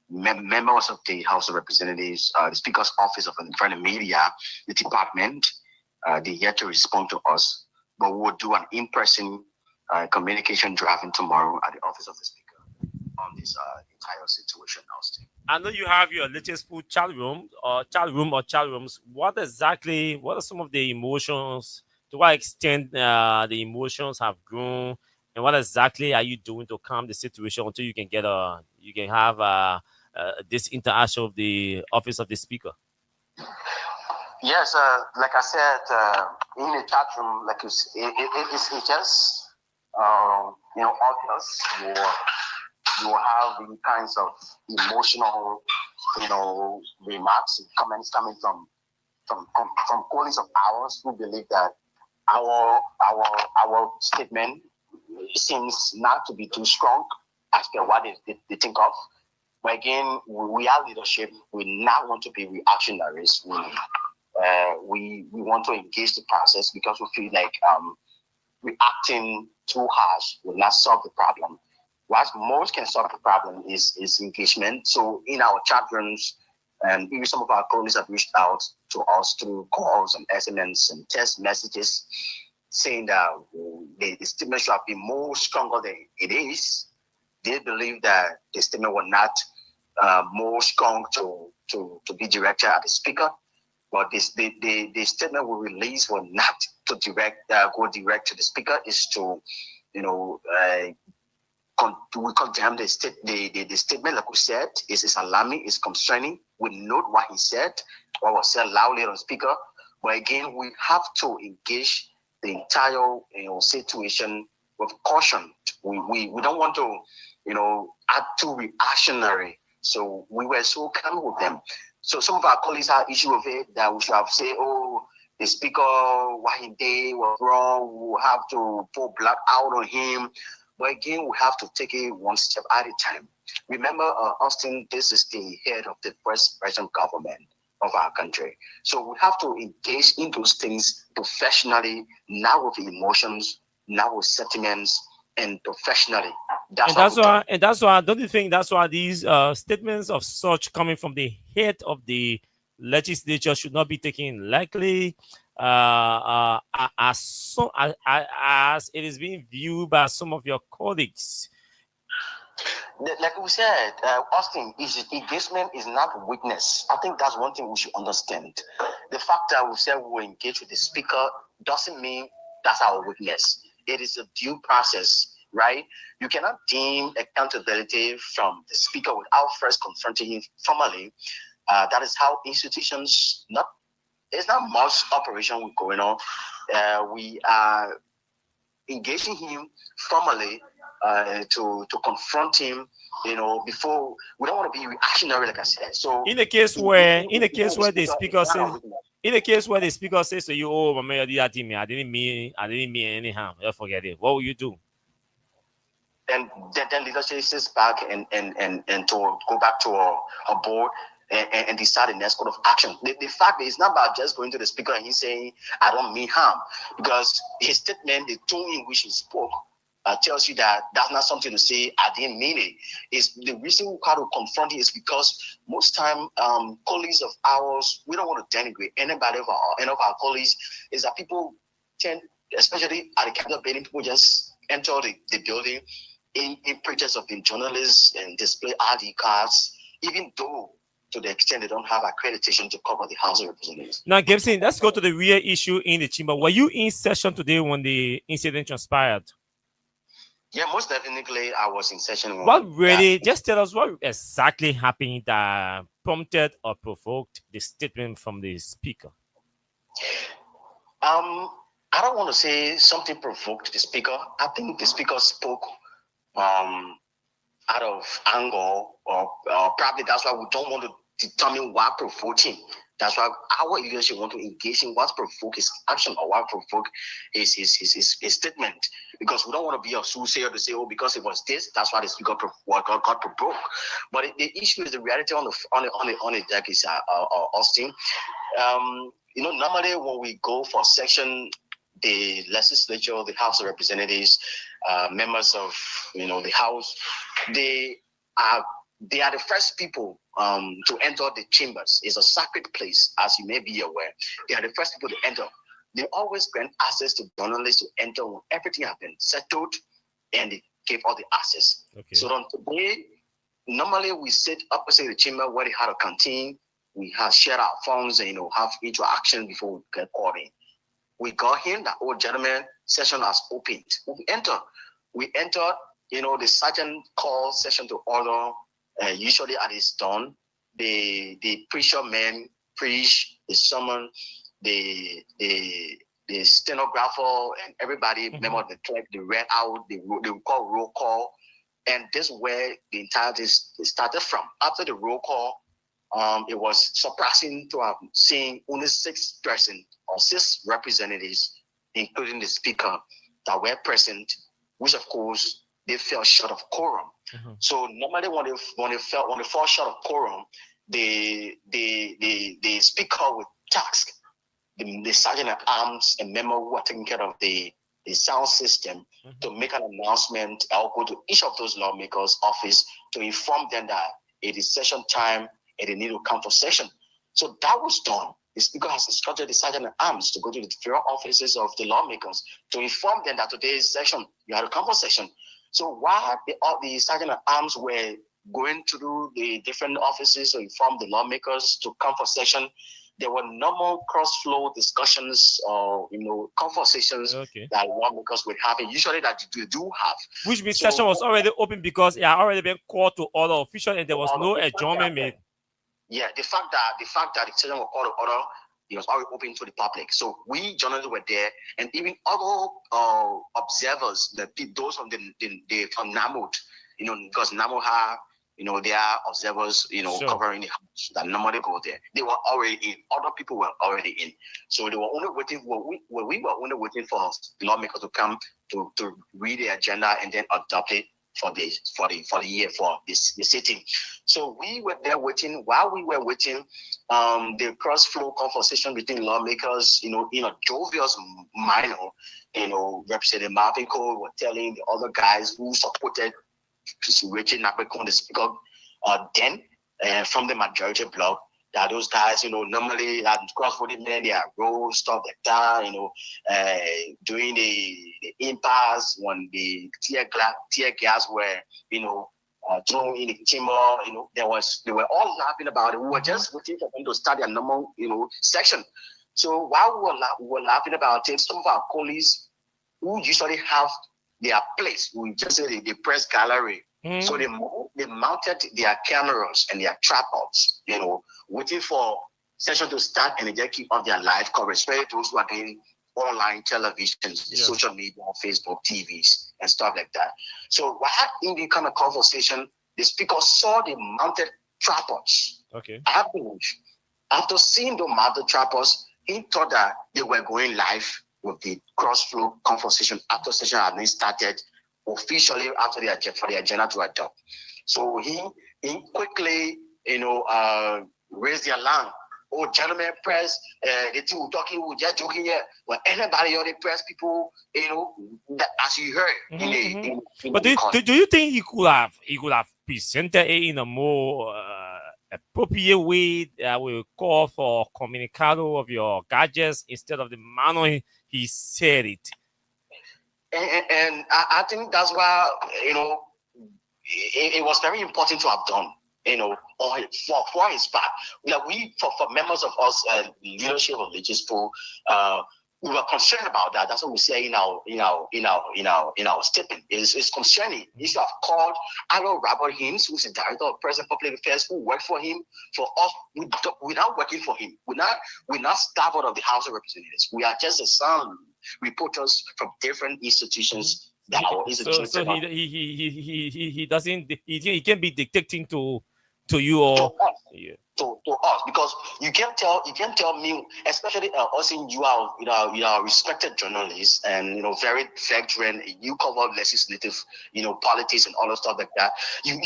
members of the House of Representatives, the Speaker's Office of Independent Media, the department. They yet to respond to us, but we'll do an in-person communication drafting tomorrow at the office of the Speaker on this entire situation, Austin. I know you have your latest chat rooms. What are some of the emotions? To what extent the emotions have grown, and what exactly are you doing to calm the situation until you can have this interaction with the office of the speaker? Yes, like I said, in the chat room, like it's just obvious. You will have the kinds of emotional, remarks, comments coming from colleagues of ours who believe that our statement seems not to be too strong as per what they think of. But again, we are leadership. We not want to be reactionaries. We want to engage the process because we feel like reacting too harsh will not solve the problem. What most can solve the problem is engagement. So in our chat rooms, and even some of our colleagues have reached out to us through calls and SMS and text messages, saying that the statement should have been more stronger than it is. They believe that the statement was not more strong to be directed at the speaker, but the statement we released was not to go direct to the speaker. Is to we condemn the statement, like we said, is alarming, is concerning. We note what he said, what was said loudly on the speaker. But again, we have to engage the entire situation with caution. We don't want to act too reactionary. So we were so calm with them. So some of our colleagues had issue with it that we should have said, the speaker, what he did was wrong. We'll have to pour blood out on him. But again, we have to take it one step at a time. Remember, Austin, this is the head of the present government of our country. So we have to engage in those things professionally, not with emotions, not with sentiments, and professionally. That's why. Don't you think that's why these statements of such coming from the head of the legislature should not be taken lightly? As it is being viewed by some of your colleagues. Like we said, Austin, engagement is not weakness. I think that's one thing we should understand. The fact that we said we will engage with the speaker doesn't mean that's our weakness. It is a due process, right? You cannot deem accountability from the speaker without first confronting him formally. That is how institutions there's not much operation going on. We are engaging him formally to confront him. Before we don't want to be reactionary, like I said. So in the case where the speaker says to you, "Oh, Mama, you did me. I didn't mean any harm. You forget it." What will you do? And then leadership sits back and to go back to a board and decide the next course of action. The fact is, it's not about just going to the speaker and he's saying, "I don't mean harm," because his statement, the tone in which he spoke, tells you that that's not something to say, "I didn't mean it." Is the reason we have to confront it is because most time colleagues of ours, we don't want to denigrate any of our colleagues, is that people tend, especially at the Capitol building, people just enter the building in pretense of being journalists and display ID cards, even though to the extent they don't have accreditation to cover the House of Representatives. Now, Gibson, let's go to the real issue in the chamber. Were you in session today when the incident transpired? Yeah, most definitely I was in session. Just tell us what exactly happened that prompted or provoked the statement from the speaker. I don't want to say something provoked the speaker. I think the speaker spoke out of anger, or probably that's why we don't want to determine what provoked him. That's why our leadership want to engage in what provoked his action or what provoked his statement. Because we don't want to be a soothsayer to say, "Oh, because it was this, that's why the speaker got provoked." But the issue is the reality on the deck is Austin. Normally when we go for section, the legislature, the House of Representatives, members of the House, they are the first people to enter the chambers. It's a sacred place, as you may be aware. They are the first people to enter. They always grant access to journalists to enter when everything has been settled, and they give all the access. Okay. So on today, normally we sit opposite the chamber where they had a canteen. We have shared our phones and have interaction before we get called in. We got him, that old gentleman, session has opened. We entered, the sergeant called session to order. Usually at his dawn, the preacher man preach, the sermon, the stenographer and everybody, member of the clerk, they read out, they call roll call. And this is where the entire thing started from. After the roll call, it was surprising to have seen only 6 representatives, including the speaker, that were present, which of course they fell short of quorum. So normally when they fall short of quorum, the speaker would task the sergeant at arms and member who are taking care of the sound system to make an announcement. I'll go to each of those lawmakers' office to inform them that it is session time and they need to come for session. So that was done. The speaker has instructed the sergeant at arms to go to the different offices of the lawmakers to inform them that today's session, you have to come for session. So while the sergeant at arms were going to the different offices to inform the lawmakers to come for session, there were normal cross-flow discussions or conversations that lawmakers were having. Usually that you do have. Which means session was already open because it had already been called to order official and there was no adjournment made. Yeah, the fact that the session was called to order, it was already open to the public. So we journalists were there, and even other observers, those from from NAMUD, because NAMUD have, they are observers, covering the house that normally go there. They were already in. Other people were already in. So they were only waiting we were only waiting for the lawmakers to come to read the agenda and then adopt it for the year for the sitting. So we were there waiting. While we were waiting, the cross-flow conversation between lawmakers, in a jovial manner, Representative Marvin Cole were telling the other guys who supported Richard Napekon, the speaker, then from the majority bloc, that those guys, normally at cross-voting men, they are roll stuff like that, during the impasse when the tear gas were, thrown in the chamber, they were all laughing about it. We were just waiting for them to start their normal, section. So while we were laughing about it, some of our colleagues who usually have their place, we just say the press gallery. So they mounted their cameras and their tripods, waiting for session to start, and they just keep on their live coverage, especially those who are doing online television, social media, Facebook, TVs. and stuff like that. So while in the kind of conversation, the speaker saw the mounted tripod. Okay. I believe after seeing the mounted tripod, he thought that they were going live with the cross-flow conversation after session had been started officially after for the agenda to adopt. So he quickly, raised the alarm. Oh, gentlemen, press, the two were talking, we just joking here. Well, anybody other press people, that, as you heard. But do you think he could have presented it in a more appropriate way that will call for communicado of your gadgets instead of the manner he said it? And I think that's why, it was very important to have done, for his part. For members of us, leadership of religious people, we were concerned about that. That's what we say in our statement. It's concerning. He should have called Aaron Robert Himes, who's the director of Press and Public Affairs, who worked for him. For us, we're not working for him. We're not staff out of the House of Representatives. We are just some reporters from different institutions. So he doesn't, he can be dictating to you or to us, because you can't tell me, especially us in you are respected journalists and very veteran. You cover legislative politics and all that stuff like that. You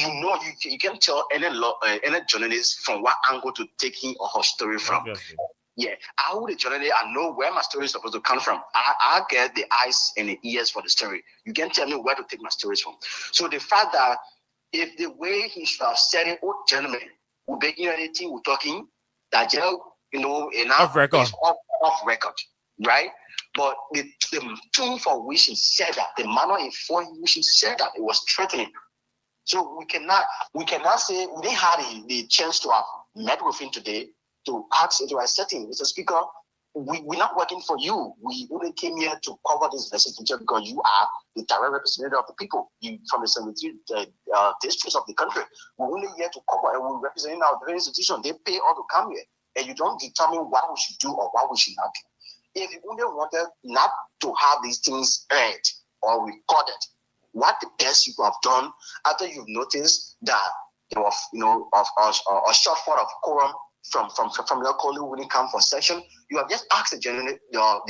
can't tell any journalist from what angle to take him or her story from. Obviously. Yeah, I would journalist, I know where my story is supposed to come from. I get the eyes and the ears for the story. You can't tell me where to take my stories from. So the fact that if the way he should have said it, oh gentlemen, we're making anything we're talking, that off record. Off record, right? But the tone for which he said that, the manner in which he said that, it was threatening. So we cannot say we didn't have the chance to have met with him today to ask into a setting, Mr. Speaker, we're not working for you. We only came here to cover this legislature because you are the direct representative of the people. You from the 17 districts of the country. We're only here to cover, and we're representing our different institutions. They pay all to come here, and you don't determine what we should do or what we should not do. If you only wanted not to have these things heard or recorded, what the best you could have done after you've noticed that there was, a shortfall of quorum from your colleague when it comes for session, you have just asked the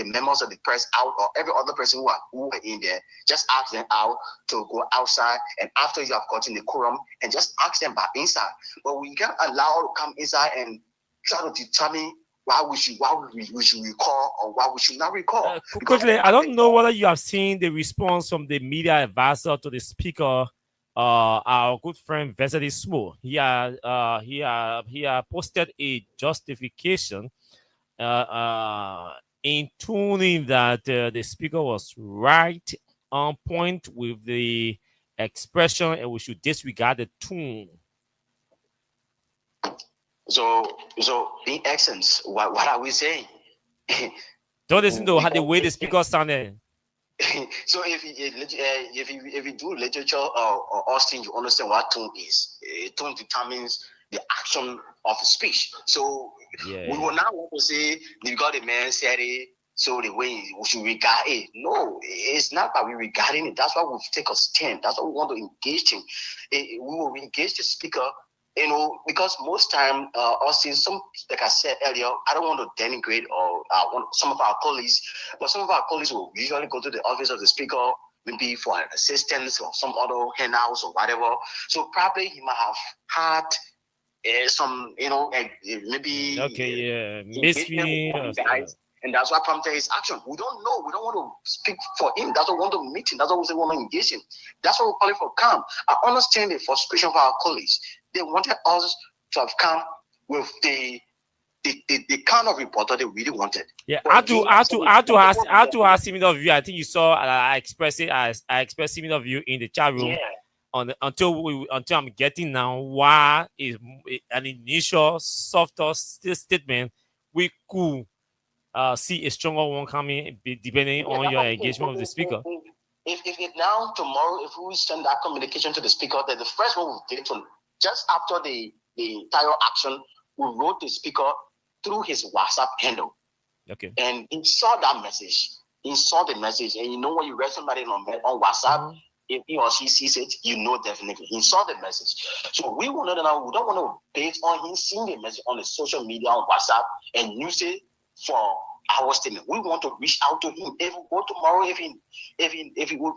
members of the press out, or every other person who were in there, just ask them out to go outside, and after you have gotten the quorum, and just ask them back inside. But we can't allow to come inside and try to determine why we should recall or why we should not recall. Quickly, I don't know whether you have seen the response from the media advisor to the speaker, our good friend Vesely Small. He posted a justification intoning that the speaker was right on point with the expression and we should disregard the tone. So in essence, what are we saying? Don't listen to the way the speaker sounded. So if you do literature or Austin, you understand what tone is. Tone determines the action of the speech. So we will not want to say because the man said it, so the way we should regard it. No, it's not that we're regarding it. That's why we take a stand. That's what we want to engage in. We will engage the speaker. Because most time, Austin, like I said earlier, I don't want to denigrate or some of our colleagues, but some of our colleagues will usually go to the office of the speaker, maybe for an assistance or some other handouts or whatever. So probably he might have had some, maybe misfeeling. And that's what prompted his action. We don't know. We don't want to speak for him. That's what we want to meet him. That's what we want to engage him. That's what we're calling for calm. I understand the frustration of our colleagues. They wanted us to have come with the kind of reporter they really wanted. Yeah, I to have similar view. I think you saw I expressed similar view in the chat room. Yeah. Until I'm getting now why is an initial softer statement we could see a stronger one coming depending on your engagement with the speaker. If now tomorrow if we send that communication to the speaker, that the first one we did just after the entire action, we wrote the speaker through his WhatsApp handle. Okay. And he saw that message. he saw the message, and you know when you read somebody on WhatsApp, if he or she sees it, you know definitely he saw the message. So we want to know. We don't want to base on him seeing the message on the social media on WhatsApp and use it for our statement. We want to reach out to him. If we go tomorrow, if we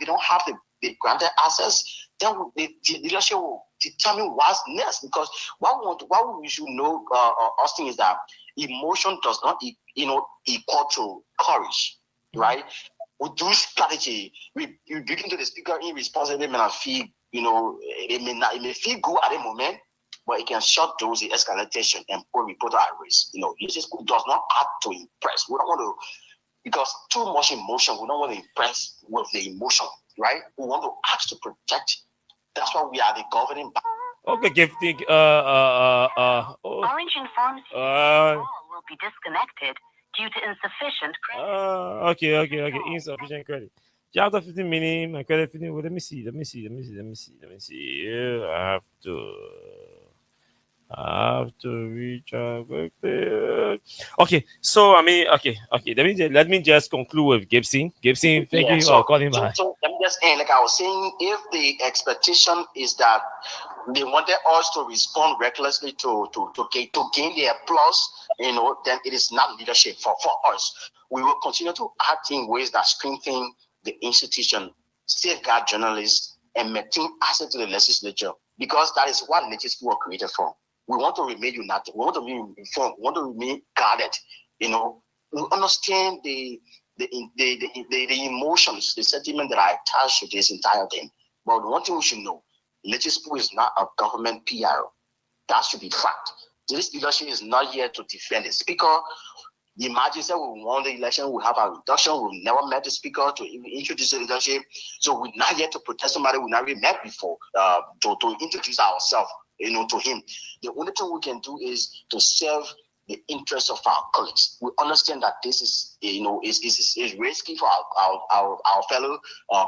don't have the granted access, then the leadership will determine what's next. Because what we should know, Austin, is that emotion does not equal to courage, right? We do strategy. We begin to the speaker irresponsibly may not feel, it may feel good at the moment, but it can shut those the escalation and put reporter at risk. Leadership school does not have to impress. We don't want to, because too much emotion. We don't want to impress with the emotion, right? We want to act to protect. That's why we are the governing body. Okay, gifting. Orange informs you that call will be disconnected due to insufficient credit. Okay. Insufficient credit. After 15 minutes, my credit 15. Well, let me see. I have to reach out quickly. Okay, so Let me just conclude with Gibson. Thank you for calling back. So let me just end. Like I was saying, if the expectation is that they wanted us to respond recklessly to gain the applause, then it is not leadership for us. We will continue to act in ways that strengthen the institution, safeguard journalists, and maintain access to the legislature, because that is what legislature were created for. We want to remain united. We want to be informed. We want to remain guarded. We understand the emotions, the sentiment that are attached to this entire thing. But one thing we should know: legislature is not a government PR. That should be fact. This leadership is not here to defend the speaker. The magistrate that we won the election, we have a reduction. We've never met the speaker to introduce the leadership. So we're not here to protest somebody we never met before, to introduce ourselves, to him. The only thing we can do is to serve the interests of our colleagues. We understand that this is, is risky for our fellow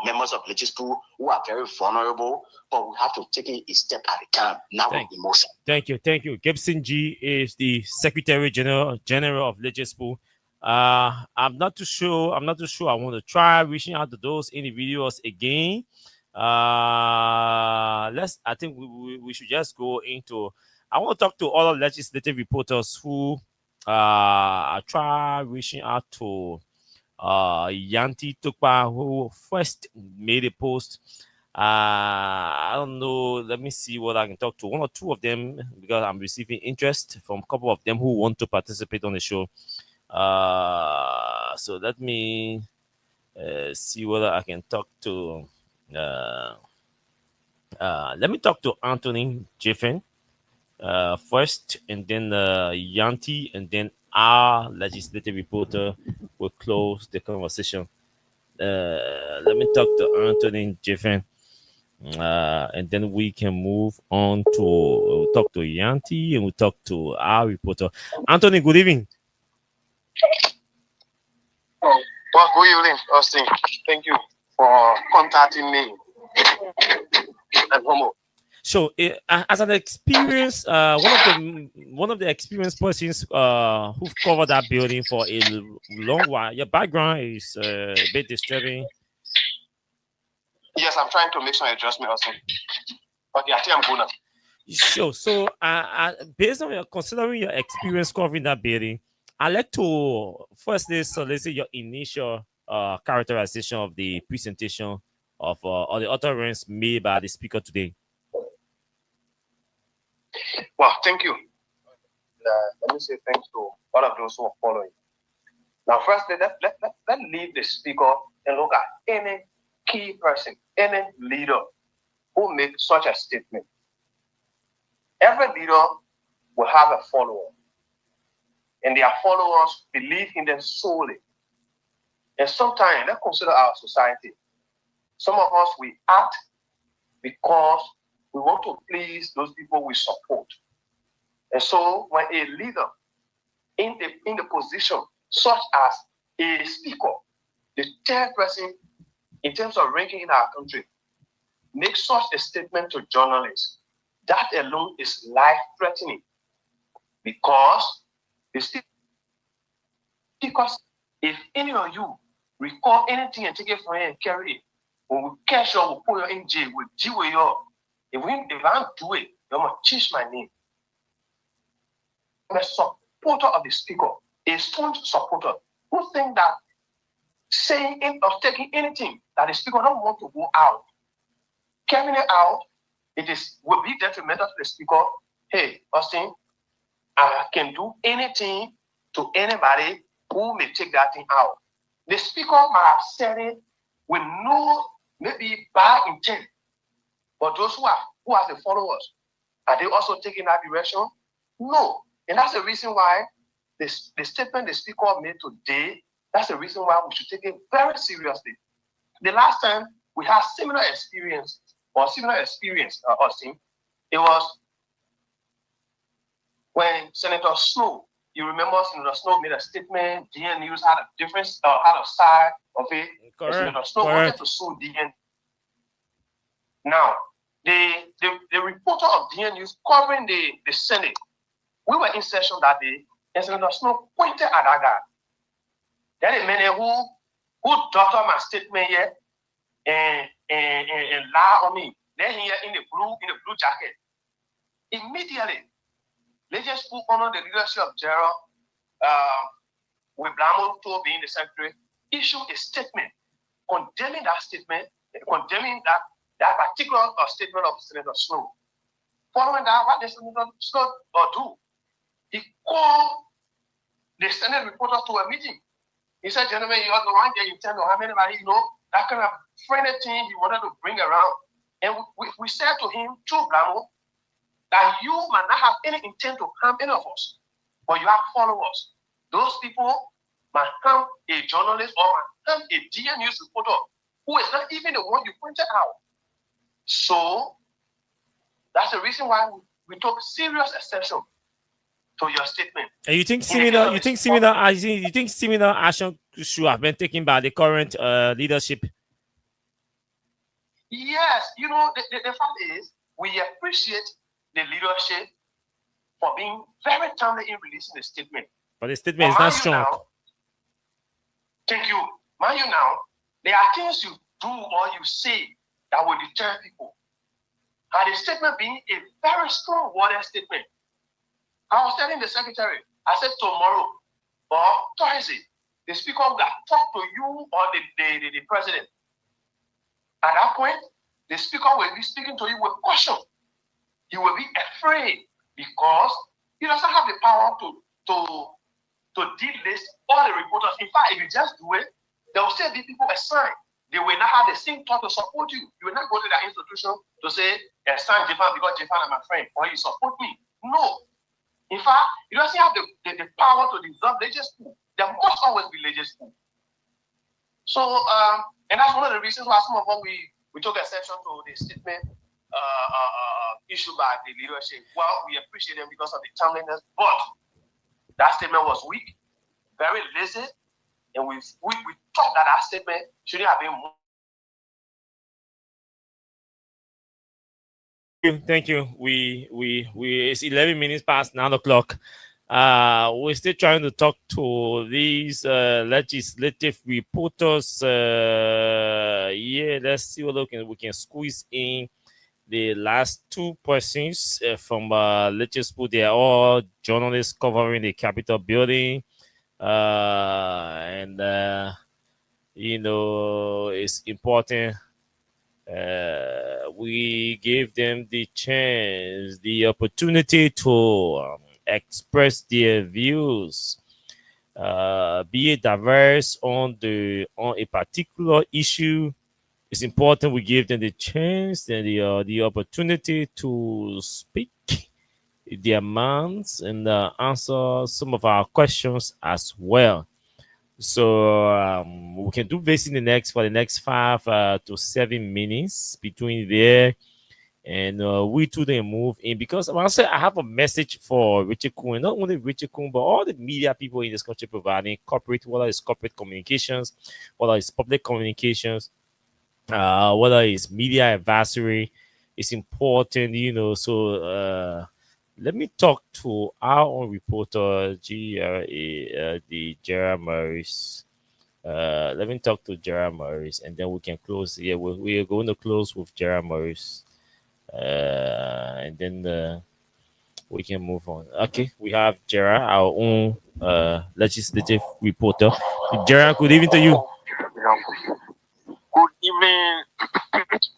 members of legislature who are very vulnerable, but we have to take it a step at a time, not with emotion. Thank you. Gibson G is the Secretary General of legislature. I'm not too sure. I want to try reaching out to those individuals again. I think we should just go into. I want to talk to all the legislative reporters who try reaching out to Yanti Tukpa, who first made a post. I don't know. Let me see what I can talk to. One or two of them, because I'm receiving interest from a couple of them who want to participate on the show. So let me see whether I can talk to. Let me talk to Anthony Jiffin first, and then Yanti, and then our legislative reporter will close the conversation. Let me talk to Anthony Jiffin, and then we can move on to talk to Yanti, and we'll talk to our reporter. Anthony, good evening. Well, good evening, Austin. Thank you for contacting me. And Homo. So, as an experience, one of the experienced persons who've covered that building for a long while, your background is a bit disturbing. Yes, I'm trying to make some adjustment, Austin. But yeah, I think I'm good now. Sure. So, based on considering your experience covering that building, I'd like to firstly solicit your initial characterization of the presentation of or the utterance made by the speaker today. Well, thank you. Let me say thanks to all of those who are following. Now, firstly, let's leave the speaker and look at any key person, any leader who makes such a statement. Every leader will have a follower, and their followers believe in them solely. And sometimes, let's consider our society. Some of us, we act because we want to please those people we support. And so when a leader in the position such as a speaker, the third person in terms of ranking in our country, makes such a statement to journalists, that alone is life-threatening. Because if any of you record anything and take it from here and carry it. When we catch you, we'll put you in jail. We'll deal with you. If I don't do it, you're going to change my name. I'm a supporter of the speaker, a strong supporter who think that saying or taking anything that the speaker don't want to go out, carrying it out, will be detrimental to the speaker. Hey, Austin, I can do anything to anybody who may take that thing out. The speaker might have said it with no maybe bad intent, but those who are the followers, are they also taking that direction? No. And that's the reason why the statement the speaker made today, that's the reason why we should take it very seriously. The last time we had similar experience, Austin, it was when Senator Snow, you remember Senator Snow made a statement, DN News had a difference, had a side of it. Senator Snow wanted to sue DN. Now, the reporter of DN News covering the Senate, we were in session that day, and Senator Snow pointed at that guy. That a man who doctored my statement here and lie on me. Then here in the blue jacket. Immediately, they just put on the leadership of Gerald, with Blamo being the secretary, issue a statement condemning that statement, condemning that particular statement of Senator Snow. Following that, what did Senator Snow do? He called the Senate reporters to a meeting. He said, gentlemen, you are the one that you tell how many that kind of friendly thing he wanted to bring around. And we said to him, through Blamo, that you might not have any intent to harm any of us, but you have followers. Those people might harm a journalist or might harm a DN News reporter who is not even the one you pointed out. So that's the reason why we took serious exception to your statement. And you think similar action should have been taken by the current leadership? Yes, the fact is we appreciate the leadership for being very timely in releasing the statement. But the statement is not strong. Thank you. Mind you now, there are things you do or you say that will deter people. And the statement being a very strong worded statement. I was telling the secretary, I said tomorrow or Thursday, the speaker will talk to you or the president. At that point, the speaker will be speaking to you with caution. He will be afraid because he doesn't have the power to delist all the reporters. In fact, if you just do it, there will still be people assigned. They will not have the same thought to support you. You will not go to that institution to say, assign Jefan because Jefan is my friend, or you support me. No. In fact, he doesn't have the power to dissolve religious school. There must always be religious school. So, and that's one of the reasons why some of us, we took exception to the statement issued by the leadership. Well, we appreciate them because of the timeliness, but that statement was weak, very lazy, and we thought that statement shouldn't have been more. Thank you. We it's 11 minutes past 9 o'clock. We're still trying to talk to these legislative reporters. Let's see what we can squeeze in the last two persons from legislative. They are all journalists covering the Capitol building, and it's important. We gave them the chance, the opportunity to express their views, be it diverse on a particular issue. It's important we give them the chance and the opportunity to speak their minds and answer some of our questions as well. So we can do this for the next 5 to 7 minutes between there, and we too then move in, because I have a message for Richard Kuhn, not only Richard Kuhn, but all the media people in this country providing corporate, whether it's corporate communications, whether it's public communications, whether it's media advisory. It's important, so let me talk to our own reporter, the Gerald Morris. Let me talk to Gerard Morris, and then we can close. Yeah, we are going to close with Gerard Morris, and then we can move on. Okay, we have Gerard, our own legislative reporter. Gerard, good evening to you. Good evening,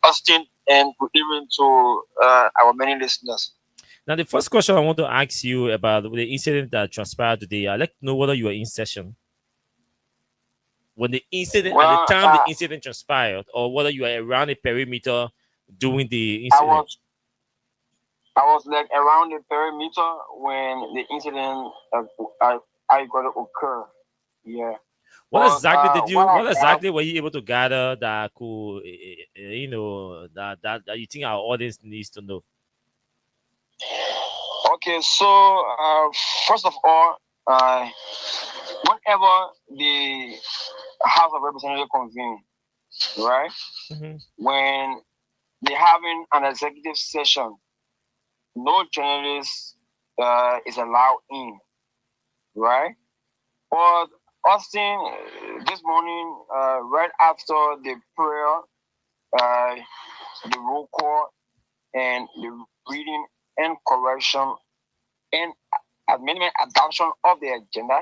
Austin, and good evening to our many listeners. Now, the first question I want to ask you about the incident that transpired today, I'd like to know whether you were in session when the incident, at the time the incident transpired, or whether you were around the perimeter during the incident. I was like around the perimeter when the incident I got to occur. Yeah. What exactly did you? What exactly were you able to gather that could, that you think our audience needs to know? Okay, so first of all, whenever the House of Representatives convene, right? Mm-hmm. When they're having an executive session, no journalist is allowed in, right? But Austin, this morning, right after the prayer, the roll call, and the reading and correction and amendment adoption of the agenda,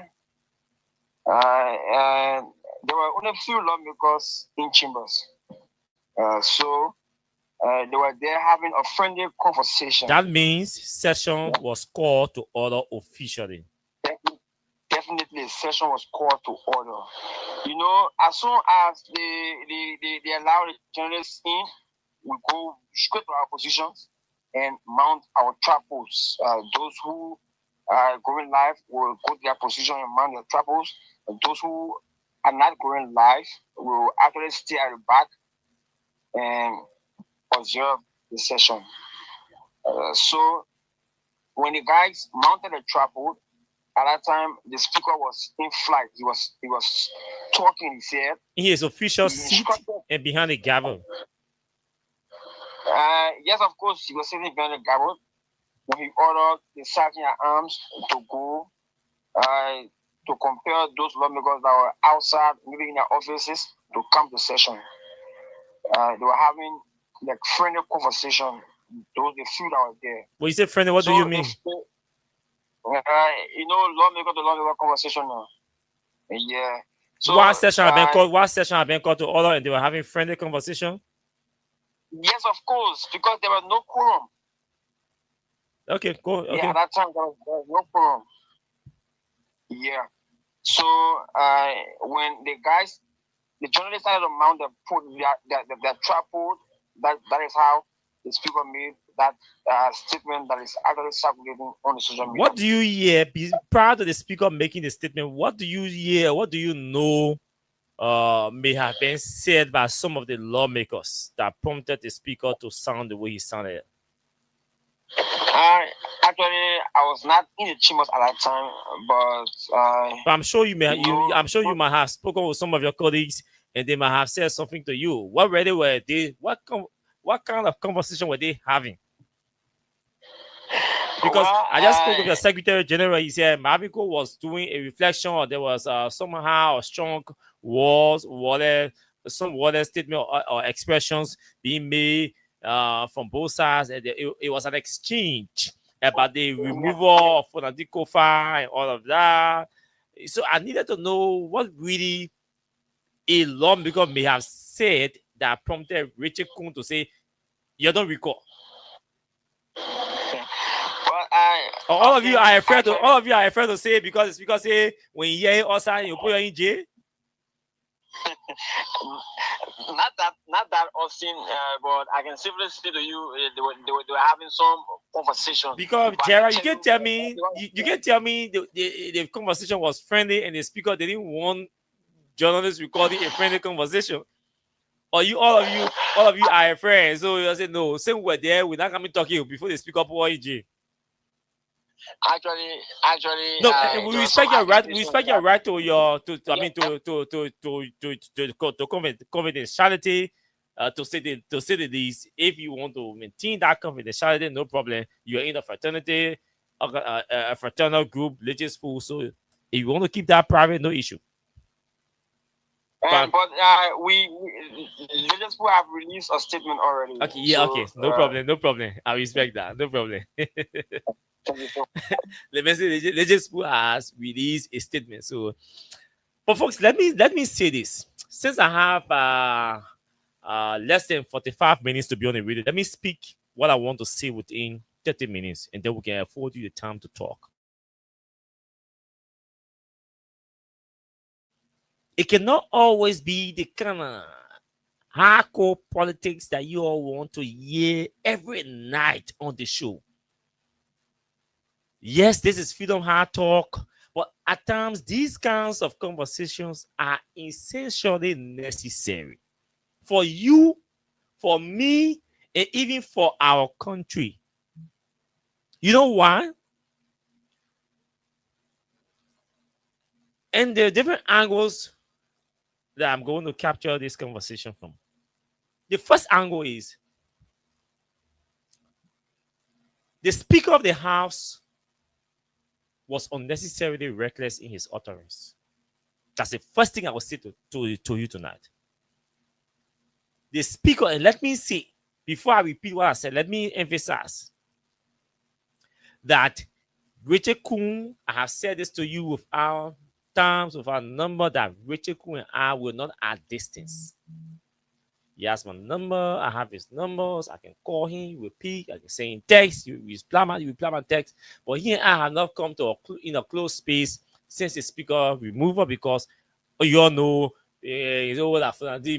and there were only a few lawmakers in chambers. So they were there having a friendly conversation. That means session was called to order officially. Definitely, session was called to order. You know, as soon as they allow the journalists in, we go straight to our positions and mount our trapos. Those who are going live will go to their position and mount their trapos. And those who are not going live will actually stay at the back and observe the session. So when the guys mounted the trapod, at that time the speaker was in flight. He was talking. He said, in his official seat and behind the gavel. Yes, of course, he was sitting behind the gavel when he ordered the sergeant at arms to go to compel those lawmakers that were outside, maybe in their offices, to come to session. They were having like friendly conversation. Those the few that were there. When you say friendly, what do you mean? Lawmaker to lawmaker conversation now. Yeah. So what session have been called? What session have been called to order, and they were having friendly conversation? Yes, of course, because there was no quorum. Okay, cool. Okay. Yeah, at that time there was no quorum. Yeah. So when the journalists started to mount their tripod, that is how the speaker made that statement that is actually circulating on the social media. What do you hear prior to the speaker making the statement? What do you hear? What do you know may have been said by some of the lawmakers that prompted the speaker to sound the way he sounded? Actually, I was not in the chambers at that time, but I'm sure you may. I'm sure you might have spoken with some of your colleagues, and they might have said something to you. What really were they? What kind of conversation were they having? Because I just spoke with the Secretary General. He said Mavico was doing a reflection, or there was somehow a strong some worded statement or expressions being made from both sides, and it was an exchange about the removal of Fonadikofa and all of that. So I needed to know what really a lawmaker may have said that prompted Richard Kuhn to say, "You don't recall." All of you are afraid to say it because it's because when you hear it outside, you put your in jail. Not that often, but I can simply say to you, they were having some conversation. Because Gerard, you can't tell me the conversation was friendly and the speaker didn't want journalists recording a friendly conversation. Or all of you are friends, so you say no. Same we're there, we're not coming talking before the speaker put in jail. Actually, no. We respect your right. We respect your right to confidentiality. To say the least, if you want to maintain that confidentiality, no problem. You're in a fraternity, a fraternal group, religious school. So if you want to keep that private, no issue. But Legispo have released a statement already. Okay, yeah, So, okay, no problem. I respect that, no problem. Let me say, Legispo has released a statement. So, but folks, let me say this. Since I have less than 45 minutes to be on the radio, let me speak what I want to say within 30 minutes, and then we can afford you the time to talk. It cannot always be the kind of hardcore politics that you all want to hear every night on the show. Yes, this is Freedom Hard Talk, but at times these kinds of conversations are essentially necessary for you, for me, and even for our country. You know why? And there are different angles that I'm going to capture this conversation from. The first angle is the Speaker of the House was unnecessarily reckless in his utterance. That's the first thing I will say to you tonight. The Speaker, and let me say, before I repeat what I said, let me emphasize that Richard Kuhn, I have said this to you with our terms, with our number, that Richard Kuhn and I will not at distance. He has my number, I have his numbers, I can call him, he will pick, I can send him text, you reply my text. But he and I have not come to in a close space since the Speaker removal, because you all know, you know that Fulani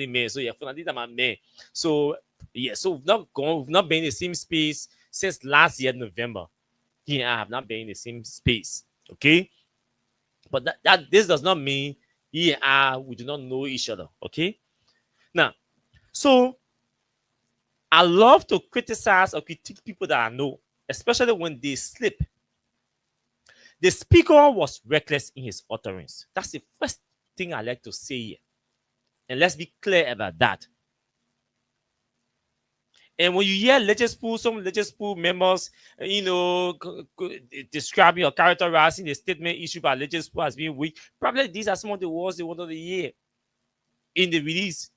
man, so yeah, Fulani that my man. So yeah, so we've not been in the same space since last year, November. He and I have not been in the same space, okay? But that this does not mean he and I, we do not know each other, okay? Now, so I love to criticize or critique people that I know, especially when they slip. The Speaker was reckless in his utterance. That's the first thing I like to say here. And let's be clear about that. And when you hear some Legispo members, describing or characterizing the statement issued by Legispo as being weak, probably these are some of the words they wanted to hear in the release.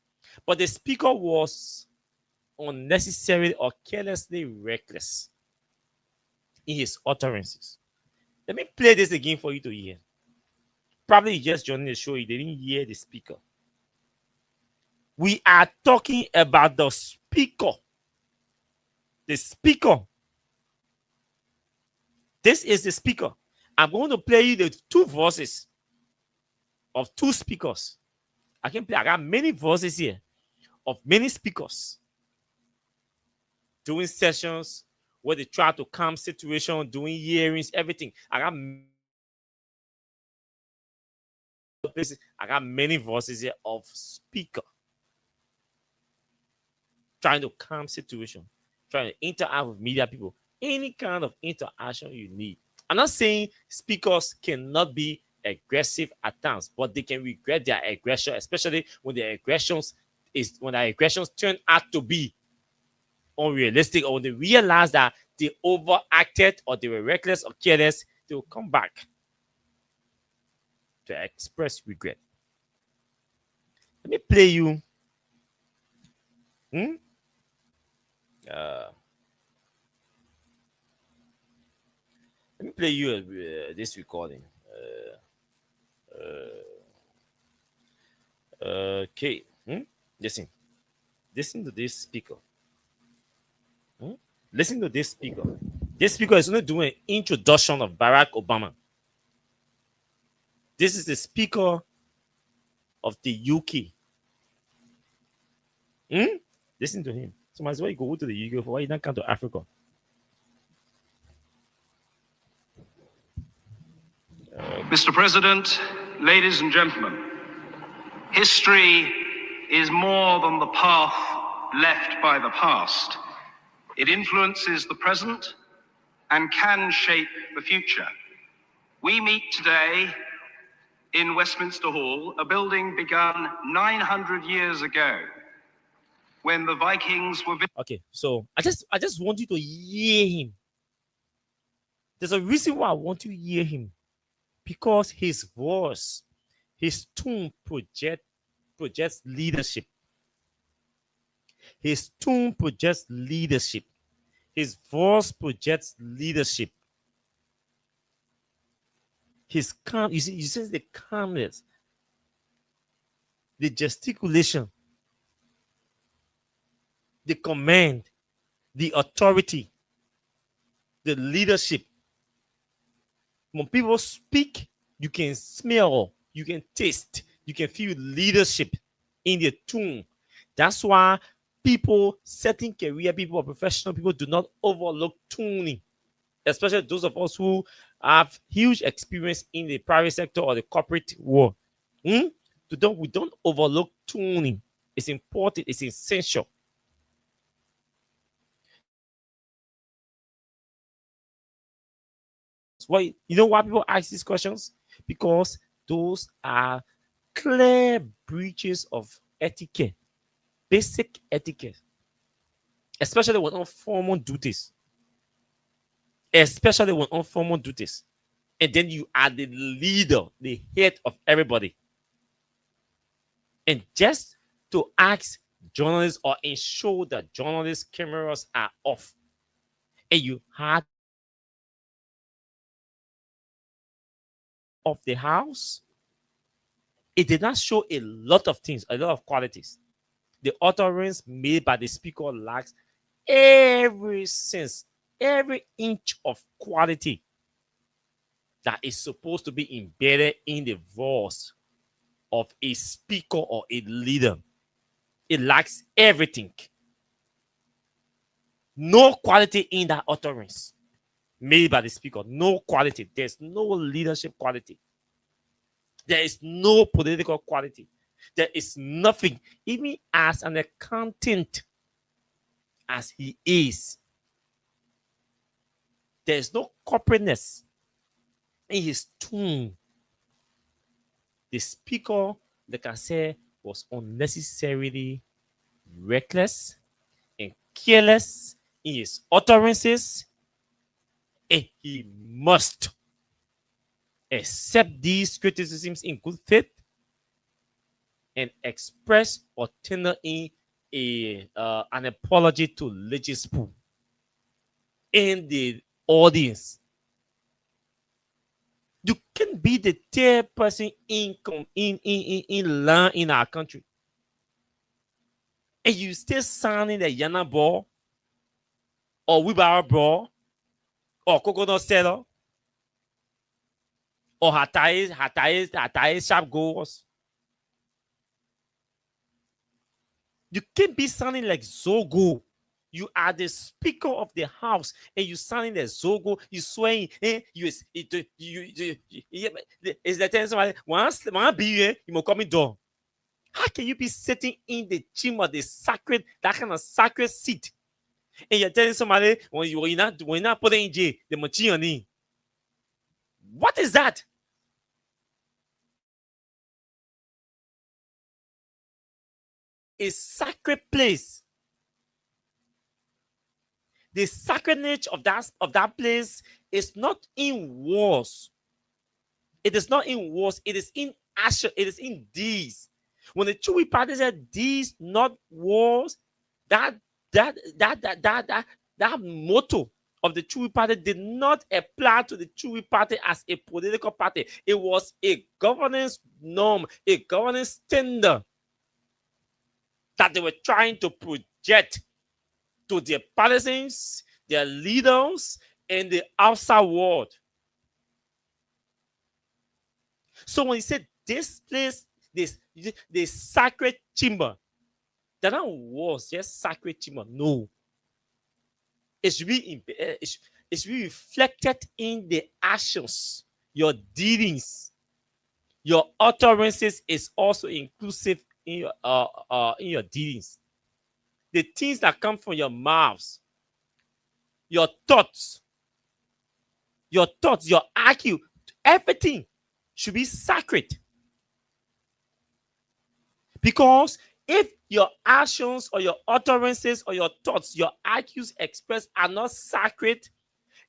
But the Speaker was unnecessarily or carelessly reckless in his utterances. Let me play this again for you to hear. Probably you just joining the show, you didn't hear the Speaker. We are talking about the Speaker. The Speaker. This is the Speaker. I'm going to play you the two voices of two speakers. I got many voices here of many speakers doing sessions where they try to calm situation, doing hearings, everything. I got many voices here of speaker trying to calm situation, trying to interact with media people, any kind of interaction you need. I'm not saying speakers cannot be aggressive at times, but they can regret their aggression, especially when their aggressions turn out to be unrealistic, or when they realize that they overacted or they were reckless or careless. They will come back to express regret. Let me play you. Let me play you this recording. Okay. Listen to this speaker. Listen to this speaker. This speaker is only doing an introduction of Barack Obama. This is the Speaker of the UK. Listen to him. So might as well you go to the UK for why you don't come to Africa. Mr. President, ladies and gentlemen, history is more than the path left by the past. It influences the present and can shape the future. We meet today in Westminster Hall, a building begun 900 years ago when the Vikings were... Okay, so I just want you to hear him. There's a reason why I want you to hear him. Because his voice His tone projects leadership. His tone projects leadership. His voice projects leadership. His calm, you see the calmness, the gesticulation, the command, the authority, the leadership. When people speak, you can smell, you can taste, you can feel leadership in their tone. That's why people, certain career people or professional people, do not overlook tuning, especially those of us who have huge experience in the private sector or the corporate world. We don't overlook tuning. It's important, it's essential. Why, you know why people ask these questions? Because those are clear breaches of etiquette, basic etiquette, especially when on formal duties. Especially when on formal duties. And then you are the leader, the head of everybody. And just to ask journalists or ensure that journalists' cameras are off, and you had of the house, it did not show a lot of things, a lot of qualities. The utterance made by the speaker lacks every sense, every inch of quality that is supposed to be embedded in the voice of a speaker or a leader. It lacks everything. No quality in that utterance made by the speaker. No quality. There's no leadership quality. There is no political quality. There is nothing. Even as an accountant, as he is, there is no corporateness in his tone. The speaker, like I said, was unnecessarily reckless and careless in his utterances, and he must accept these criticisms in good faith and express or tender in an apology to Legispo and the audience. You can be the third person in line in our country, and you still sounding the Yana ball or wheelbarrow ball or coconut seller or Hataye sharp goals. You can't be sounding like Zogo. You are the speaker of the house, and you sounding like Zogo. You swearing, it's the tension. Somebody once be here, you will come in door. How can you be sitting in the chamber, the sacred, that kind of sacred seat, and you're telling somebody when you're not putting in jail, the machine? What is that? A sacred place. The sacredness of that place is not in walls. It is not in walls. It is in action. It is in deeds. When the Chewy party said these, not walls, that motto of the Chewy party did not apply to the Chewy party as a political party. It was a governance norm, a governance standard that they were trying to project to their partisans, their leaders, and the outside world. So when he said this place, this sacred chamber, that was just sacred chamber. No. It should be reflected in the actions, your dealings, your utterances is also inclusive in your dealings. The things that come from your mouths, your thoughts, your IQ, everything should be sacred. Because if your actions or your utterances or your thoughts, your IQs expressed are not sacred,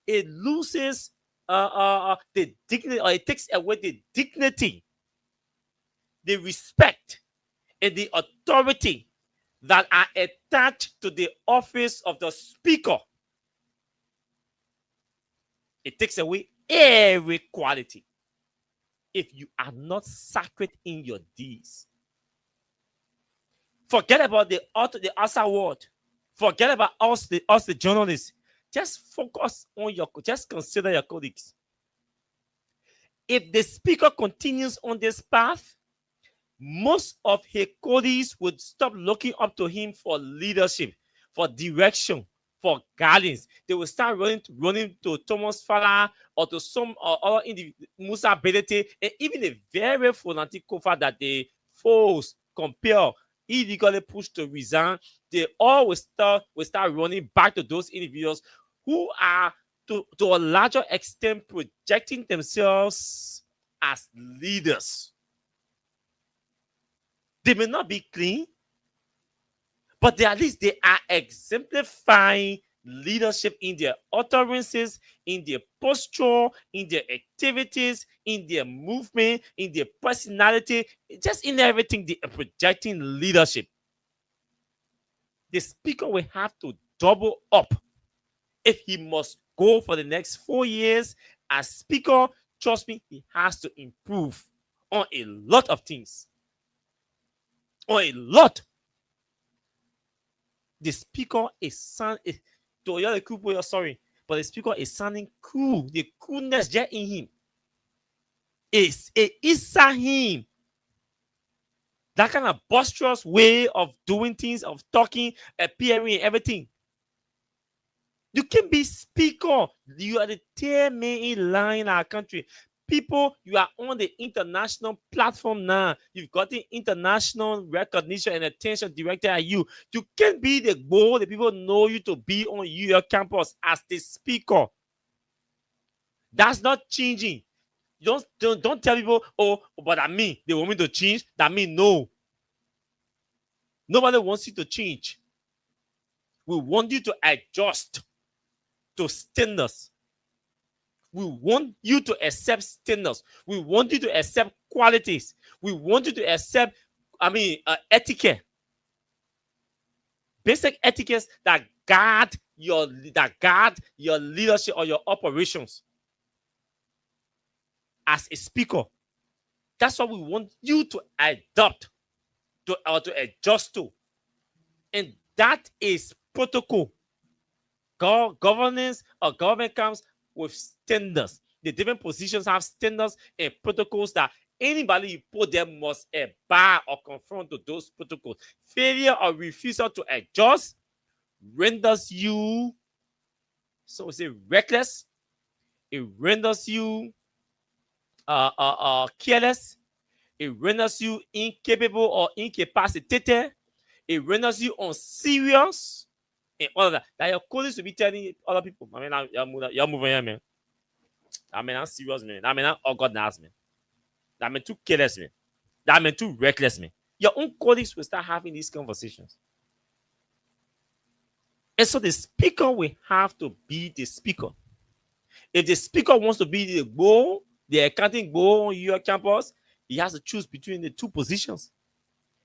it loses the dignity, or it takes away the dignity the respect and the authority that are attached to the office of the speaker. It takes away every quality if you are not sacred in your deeds. Forget about the outside world. Forget about us, the journalists. Just focus on just consider your colleagues. If the speaker continues on this path, most of his colleagues would stop looking up to him for leadership, for direction, for guidance. They will start running to Thomas Fala or to some other individual, Musa Belete, and even a very fanatic Kofa that they force, compel, illegally push to resign. They all will start running back to those individuals who are to a larger extent projecting themselves as leaders. They may not be clean, but at least they are exemplifying leadership in their utterances, in their posture, in their activities, in their movement, in their personality, just in everything. They are projecting leadership. The speaker will have to double up if he must go for the next 4 years as speaker. Trust me, he has to improve on a lot of things. On a lot. The speaker is sounding, but the speaker is sounding cool. The coolness just in him. It's him. That kind of boisterous way of doing things, of talking, appearing, everything. You can be speaker. You are the third main line in our country. People, you are on the international platform now. You've got the international recognition and attention directed at you. You can be the goal. The people know you to be on your campus as the speaker. That's not changing. Don't tell people, oh, but that mean they want me to change. That mean no. Nobody wants you to change. We want you to adjust to standards. We want you to accept standards. We want you to accept qualities. We want you to accept, etiquette. Basic etiquettes that guard your leadership or your operations. As a speaker, that's what we want you to adopt or to adjust to. And that is protocol. Governance or government comes with standards. The different positions have standards and protocols that anybody you put there must abide or confront to those protocols. Failure or refusal to adjust renders you, so say, reckless. It renders you careless. It renders you incapable or incapacitated. It renders you unserious. And all of that. That your colleagues will be telling other people, you're moving here, man. I'm serious, man. I'm organized, man. I'm too careless, man. I'm too reckless, man. Your own colleagues will start having these conversations. And so the speaker will have to be the speaker. If the speaker wants to be the goal, the accounting goal on your campus, he has to choose between the two positions.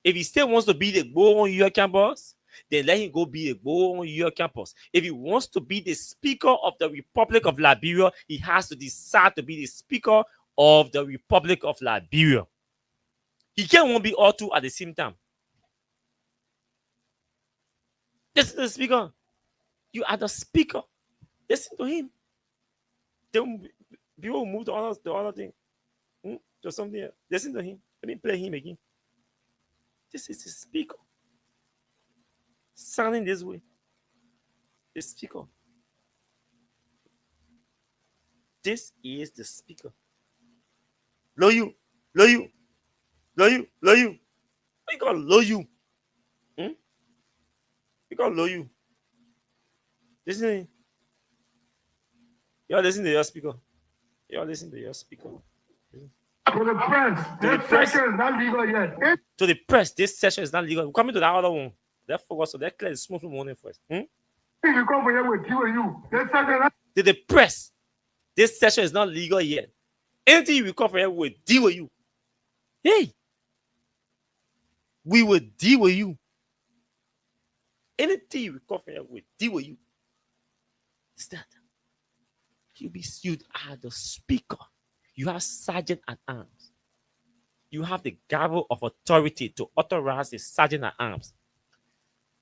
If he still wants to be the goal on your campus, then let him go be a goal on your campus. If he wants to be the speaker of the Republic of Liberia, he has to decide to be the speaker of the Republic of Liberia. He can't be all two at the same time. Listen to the speaker. You are the speaker. Listen to him. Then people will move to the other thing. To something else. Listen to him. Let me play him again. This is the speaker. Sounding this way. The speaker. This is the speaker. Low you. We got low you. We got low you. Listen. Y'all listen to your speaker. To the press, this session is not legal yet. To the press, this session is not legal. We're coming to that other one. That focus, so that clear the small morning first. You come here with you. To the press, this session is not legal yet. Anything you come here will deal with you. Hey, we will deal with you. Anything you come from here, we'll deal with you. Is that you'll be sued as the speaker. You have sergeant at arms. You have the gavel of authority to authorize the sergeant at arms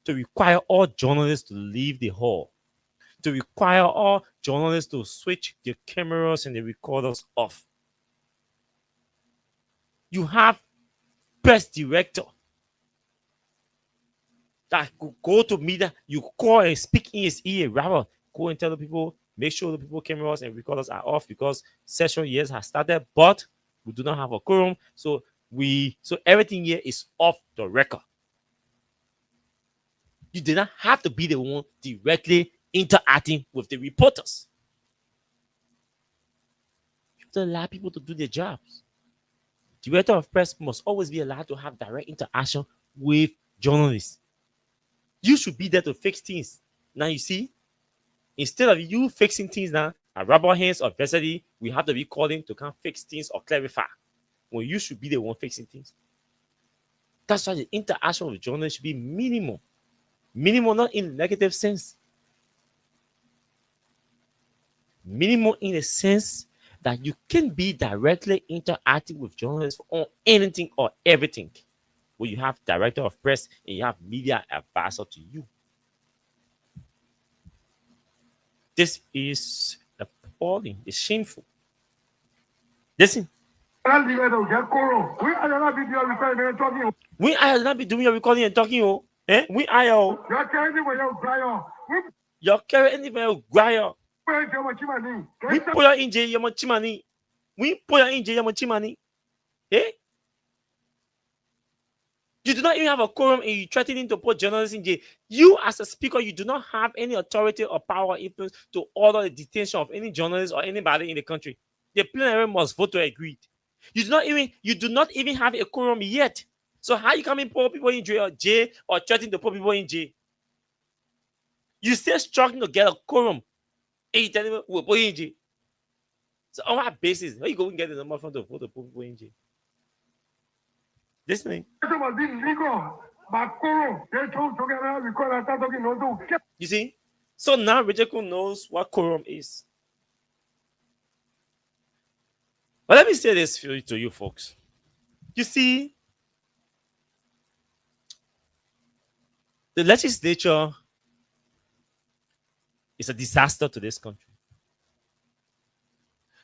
to require all journalists to leave the hall, to require all journalists to switch their cameras and the recorders off. You have press director that could go to media, you call and speak in his ear, rather go and tell the people, make sure the people cameras and recorders are off because session years has started, but we do not have a quorum, so everything here is off the record. You did not have to be the one directly interacting with the reporters. You have to allow people to do their jobs. The director of press must always be allowed to have direct interaction with journalists. You should be there to fix things. Now you see, instead of you fixing things now, at rubber hands or adversity, we have to be calling to come fix things or clarify. When you should be the one fixing things. That's why the interaction with journalists should be minimal. Minimal, not in a negative sense. Minimal in the sense that you can be directly interacting with journalists on anything or everything. When you have director of press and you have media advisor to you. This is appalling. It's shameful. Listen. We are not be doing your recording and talking. Oh, eh? We are. You're carrying anywhere. We put your in jail, your money. We put your in jail, your money. Eh? You do not even have a quorum and you're threatening to put journalists in jail. You, as a speaker, you do not have any authority or power or influence to order the detention of any journalist or anybody in the country. The plenary must vote to agree. You do not even have a quorum yet. So how you come and put people in jail or threatening to put people in jail? You still struggling to get a quorum. And you tell them we'll put you in jail. So on what basis? How you go and get the number from the vote to put people in jail? Listening. You see? So now Rejeko knows what quorum is. But let me say this to you folks. You see, the legislature is a disaster to this country.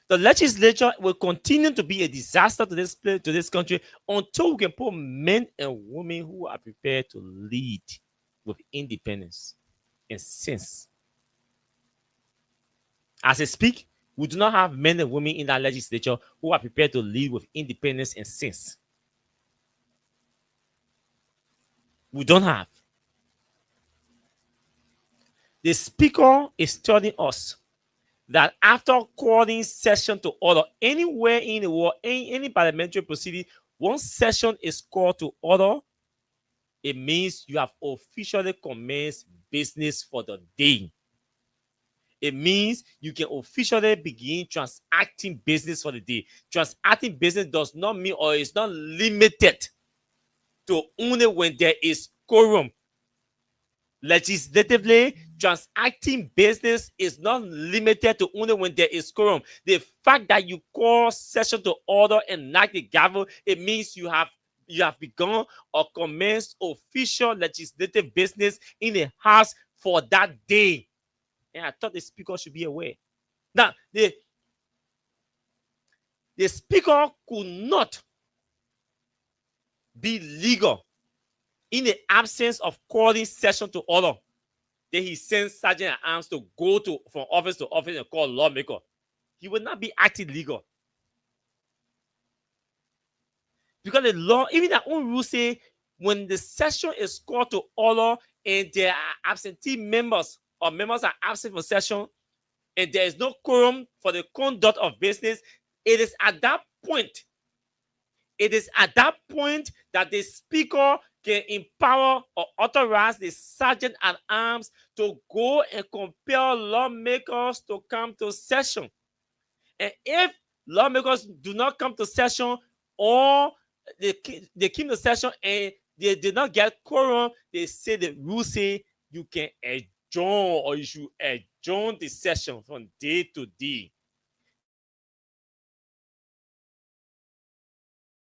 The legislature will continue to be a disaster to this country until we can put men and women who are prepared to lead with independence and sense. As I speak, we do not have men and women in that legislature who are prepared to lead with independence and sense. We don't have. The speaker is telling us that after calling session to order anywhere in the world, any parliamentary proceeding, once session is called to order, it means you have officially commenced business for the day. It means you can officially begin transacting business for the day. Transacting business does not mean or is not limited to only when there is quorum. Legislatively, transacting business is not limited to only when there is quorum. The fact that you call session to order and knock the gavel, it means you have begun or commenced official legislative business in the house for that day. And I thought the speaker should be aware. Now, the speaker could not be legal in the absence of calling session to order. Then he sends sergeant at arms to go from office to office and call lawmaker. He will not be acting legal. Because the law, even their own rules say, when the session is called to order and there are absentee members or members are absent for session and there is no quorum for the conduct of business, it is at that point that the speaker can empower or authorize the sergeant at arms to go and compel lawmakers to come to session. And if lawmakers do not come to session or they came to session and they did not get quorum, they say the rule say you can adjourn or you should adjourn the session from day to day.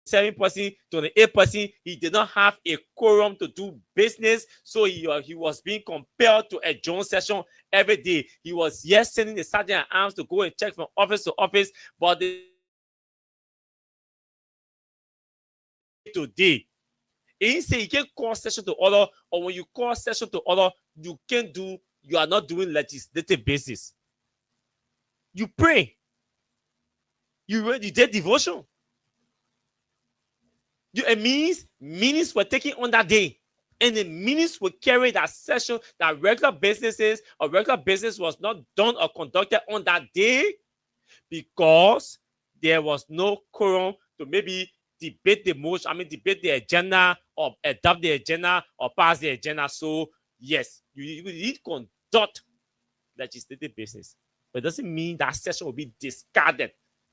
7%, 28%, he did not have a quorum to do business, so he was being compelled to adjourn session every day. He was sending the sergeant at arms to go and check from office to office, but today, he said you can't call session to order, or when you call session to order, you are not doing legislative basis. You pray. You did devotion. It means meetings were taken on that day, and the meetings will carry that session that regular businesses or regular business was not done or conducted on that day because there was no quorum to maybe debate debate the agenda or adopt the agenda or pass the agenda. So yes, you need to conduct legislative business, but it doesn't mean that session will be discarded.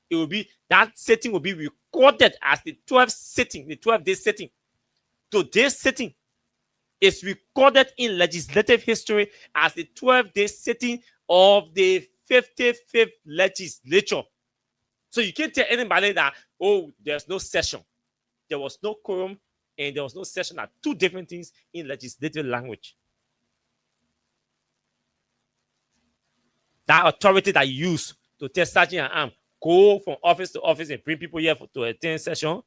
It will be that sitting will be recorded as the 12th sitting, the 12-day sitting. Today's sitting is recorded in legislative history as the 12-day sitting of the 55th legislature. So you can't tell anybody that, oh, there's no session. There was no quorum and there was no session are two different things in legislative language. That authority that you use to tell sergeant at arms, go from office to office and bring people here to attend session,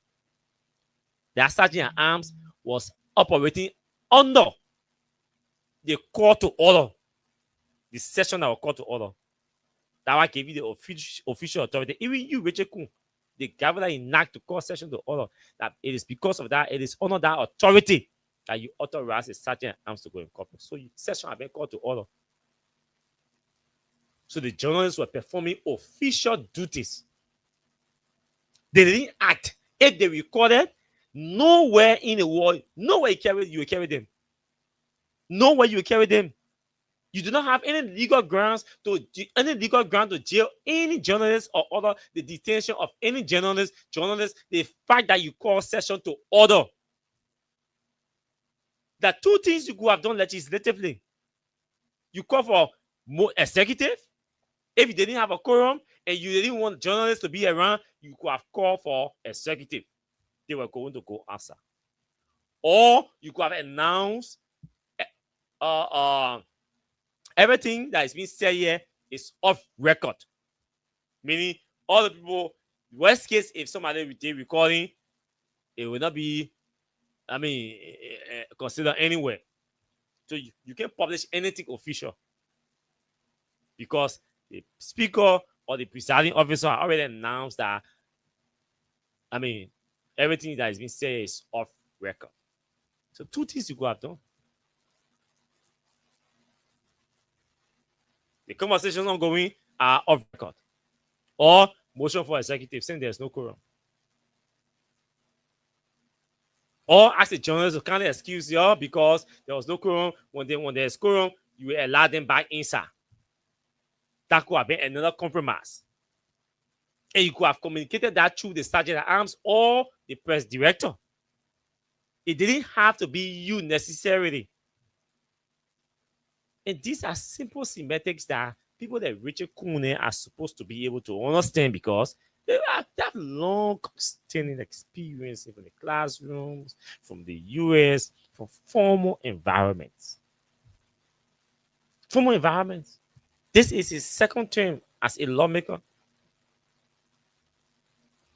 that sergeant at arms was operating under the call to order, the session that was called to order. That I gave you the official authority. Even you, Richard Kuhn, the governor enact to call session to order. That it is because of that, it is under that authority that you authorize a sergeant at arms to go in corporate. So session have been called to order. So the journalists were performing official duties. They didn't act. If they recorded, nowhere in the world, nowhere you will carry them. Nowhere you will carry them. You do not have any legal grounds to jail any journalist or order the detention of any journalist. The fact that you call session to order. There are two things you could have done legislatively. You call for more executive. If you didn't have a quorum and you didn't want journalists to be around, you could have called for executive. They were going to go answer. Or you could have announced everything that is being said here is off record. Meaning, all the people, worst case, if somebody did recording, it will not be, considered anywhere. So you can't publish anything official because the speaker or the presiding officer already announced that, everything that is being said is off record. So two things you could have done. The conversations ongoing are off record. Or motion for executive saying there's no quorum. Or ask the journalists to kindly excuse you because there was no quorum. When there's quorum, you will allow them back inside. That could have been another compromise. And you could have communicated that through the sergeant at arms or the press director. It didn't have to be you necessarily. And these are simple semantics that people that Richard Kuhn are supposed to be able to understand because they have long-standing experience from the classrooms, from the US, from formal environments. Formal environments. This is his second term as a lawmaker.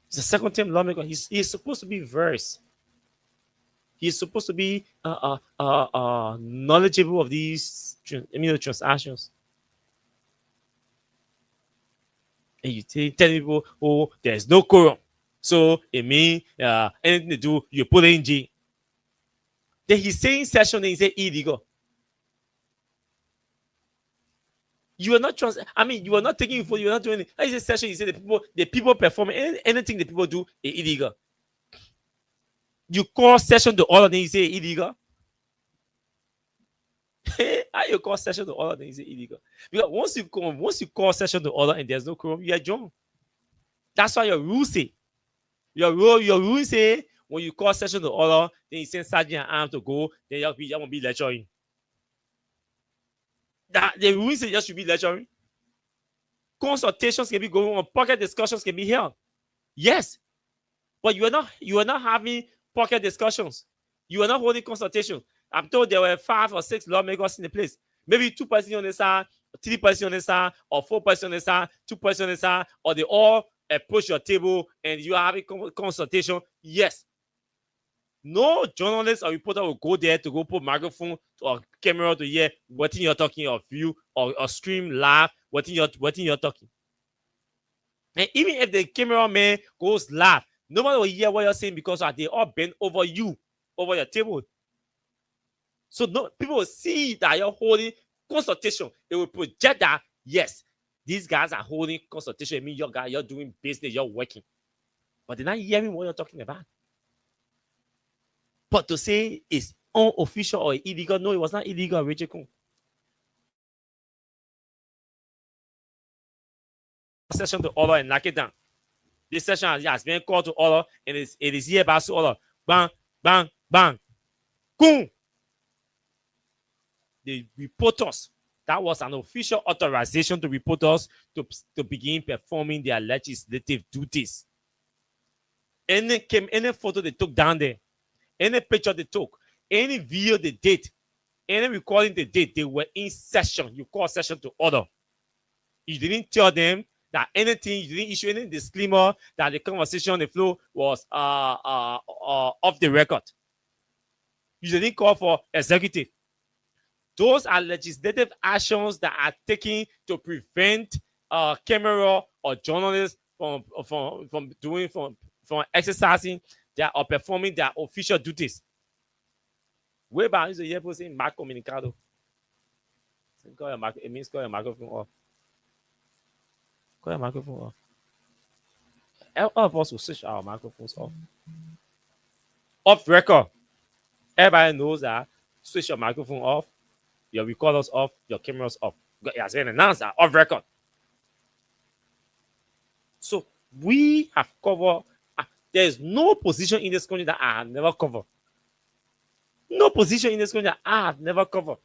He's a second-term lawmaker. He's supposed to be versed. He's supposed to be knowledgeable of these transactions. And you tell people, oh, there's no quorum. So it means anything to do, you put it in G. Then he's saying session and he say illegal. You are not you are not taking it for you are not doing it. That is a session. You say the people performing anything the people do is illegal. You call session to order, then you say illegal. How you call session to order, then you say illegal? Because once you call session to order and there's no quorum, you adjourn. That's why your rule say. Your rule say when you call session to order, then you send sergeant and arm to go, then you won't be lecturing. That the rules say just should be lecturing. Consultations can be going on, pocket discussions can be held. Yes, but you are not having pocket discussions. You are not holding consultations. I'm told there were 5 or 6 lawmakers in the place. Maybe 2 persons on the side, 3 persons on the side, or 4 persons on the side, 2 persons on the side, or they all approach your table and you are having consultation. Yes. No journalist or reporter will go there to go put microphone or camera to hear what you're talking or view or scream, laugh, what you're talking. And even if the cameraman goes laugh, nobody will hear what you're saying because they all bent over you, over your table. So no, people will see that you're holding consultation. It will project that, yes, these guys are holding consultation. It means you're doing business, you're working. But they're not hearing what you're talking about. But to say it's unofficial or illegal, no, it was not illegal, Richard Kun. Session to order and knock it down. This session has been called to order and it is hereby to order. Bang, bang, bang. Boom. The reporters, that was an official authorization to reporters to begin performing their legislative duties. Any photo they took down there, any picture they took, any video they did, any recording they did, they were in session. You call session to order. You didn't tell them that anything, you didn't issue any disclaimer that the conversation, the flow was off the record. You didn't call for executive. Those are legislative actions that are taken to prevent camera or journalists from exercising or performing their official duties. Way back, I used to hear people saying "Mark Comunicado." It means call your microphone off. Call your microphone off. All of us will switch our microphones off. Off record. Everybody knows that. Switch your microphone off. Your recorders off. Your cameras off. It has been announced that off record. So we have covered. There is no position in this country that I have never covered. No position in this country that I have never covered.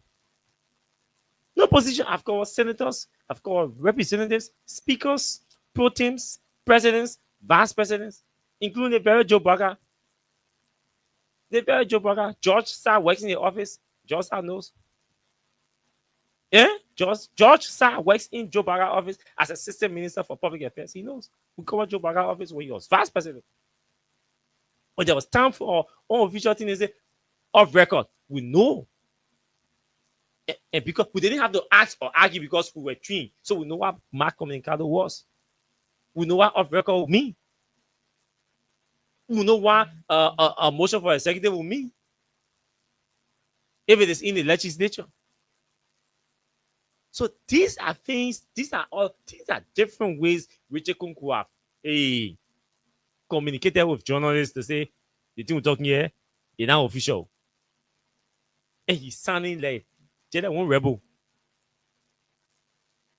No position I've covered. Senators, I've covered representatives, speakers, pro teams, presidents, vice presidents, including the very Joe Burger. The very Joe Burger. George Sar works in the office. George Sar knows. Yeah? George Sar works in Joe Burger office as Assistant Minister for Public Affairs. He knows. We covered Joe Burger office when he was vice president. When there was time for unofficial things, they say, off record, we know. And because we didn't have to ask or argue because we were trained. So we know what Mark Comunicado was. We know what off record would mean. We know what a motion for executive will mean. If it is in the legislature. So these are things, these are different ways Richard Kun could have communicated with journalists to say, the thing we're talking here is not official. And he's sounding like one rebel.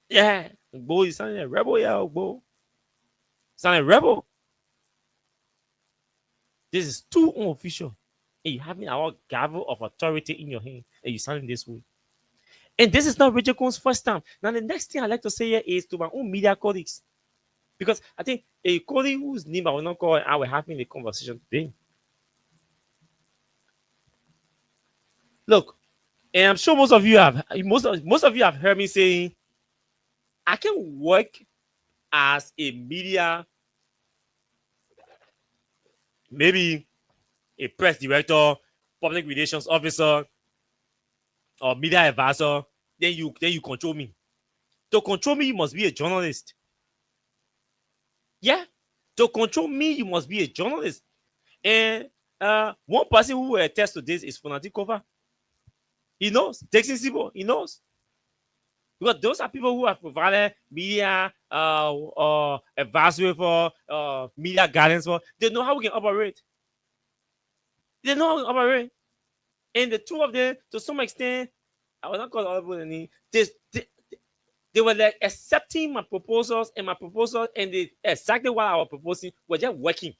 Yeah, Bo is sounding like a rebel, yeah, Bo. Sounding rebel. This is too unofficial. And you having our gavel of authority in your hand, and you sounding this way. And this is not Richard Kun's first time. Now, the next thing I'd like to say here is to my own media colleagues. Because I think a colleague whose name I will not call, I will having a conversation today. Look, and I'm sure most of you have heard me saying, I can work as a media, maybe a press director, public relations officer, or media advisor. Then you control me. To control me, you must be a journalist. Yeah, to control me, you must be a journalist. And one person who will attest to this is Fonati Kova. He knows. Dixon Sibo, he knows. Because those are people who have provided media advisory for, media guidance for. They know how we can operate. They know how we can operate. And the two of them, to some extent, I will not call it they were like accepting my proposals, and exactly what I was proposing was just working.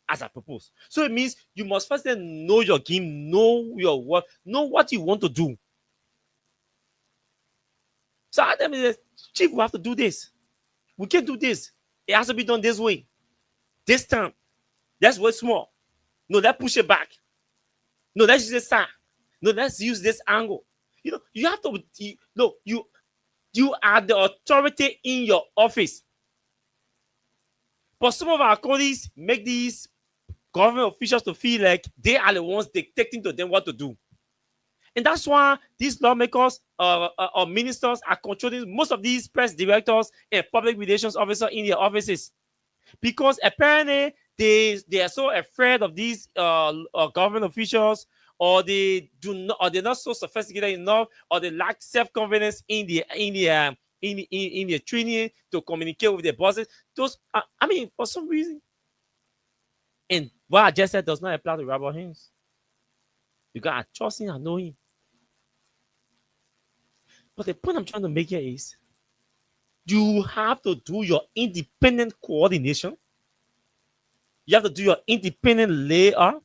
as I propose. So it means you must first then know your game, know your work, know what you want to do. So I tell me, Chief, we have to do this. We can't do this. It has to be done this way. This time. Let's work small. No, let's push it back. No, let's use this side. No, let's use this angle. You have to, you are the authority in your office. But some of our colleagues make these government officials to feel like they are the ones dictating to them what to do. And that's why these lawmakers or ministers are controlling most of these press directors and public relations officers in their offices. Because apparently they are so afraid of these government officials, or they do not, or they're not so sophisticated enough, or they lack self-confidence in their training to communicate with their bosses. For some reason. And what I just said does not apply to Robert Haynes. You gotta trust him and know him. But the point I'm trying to make here is you have to do your independent coordination. You have to do your independent layout.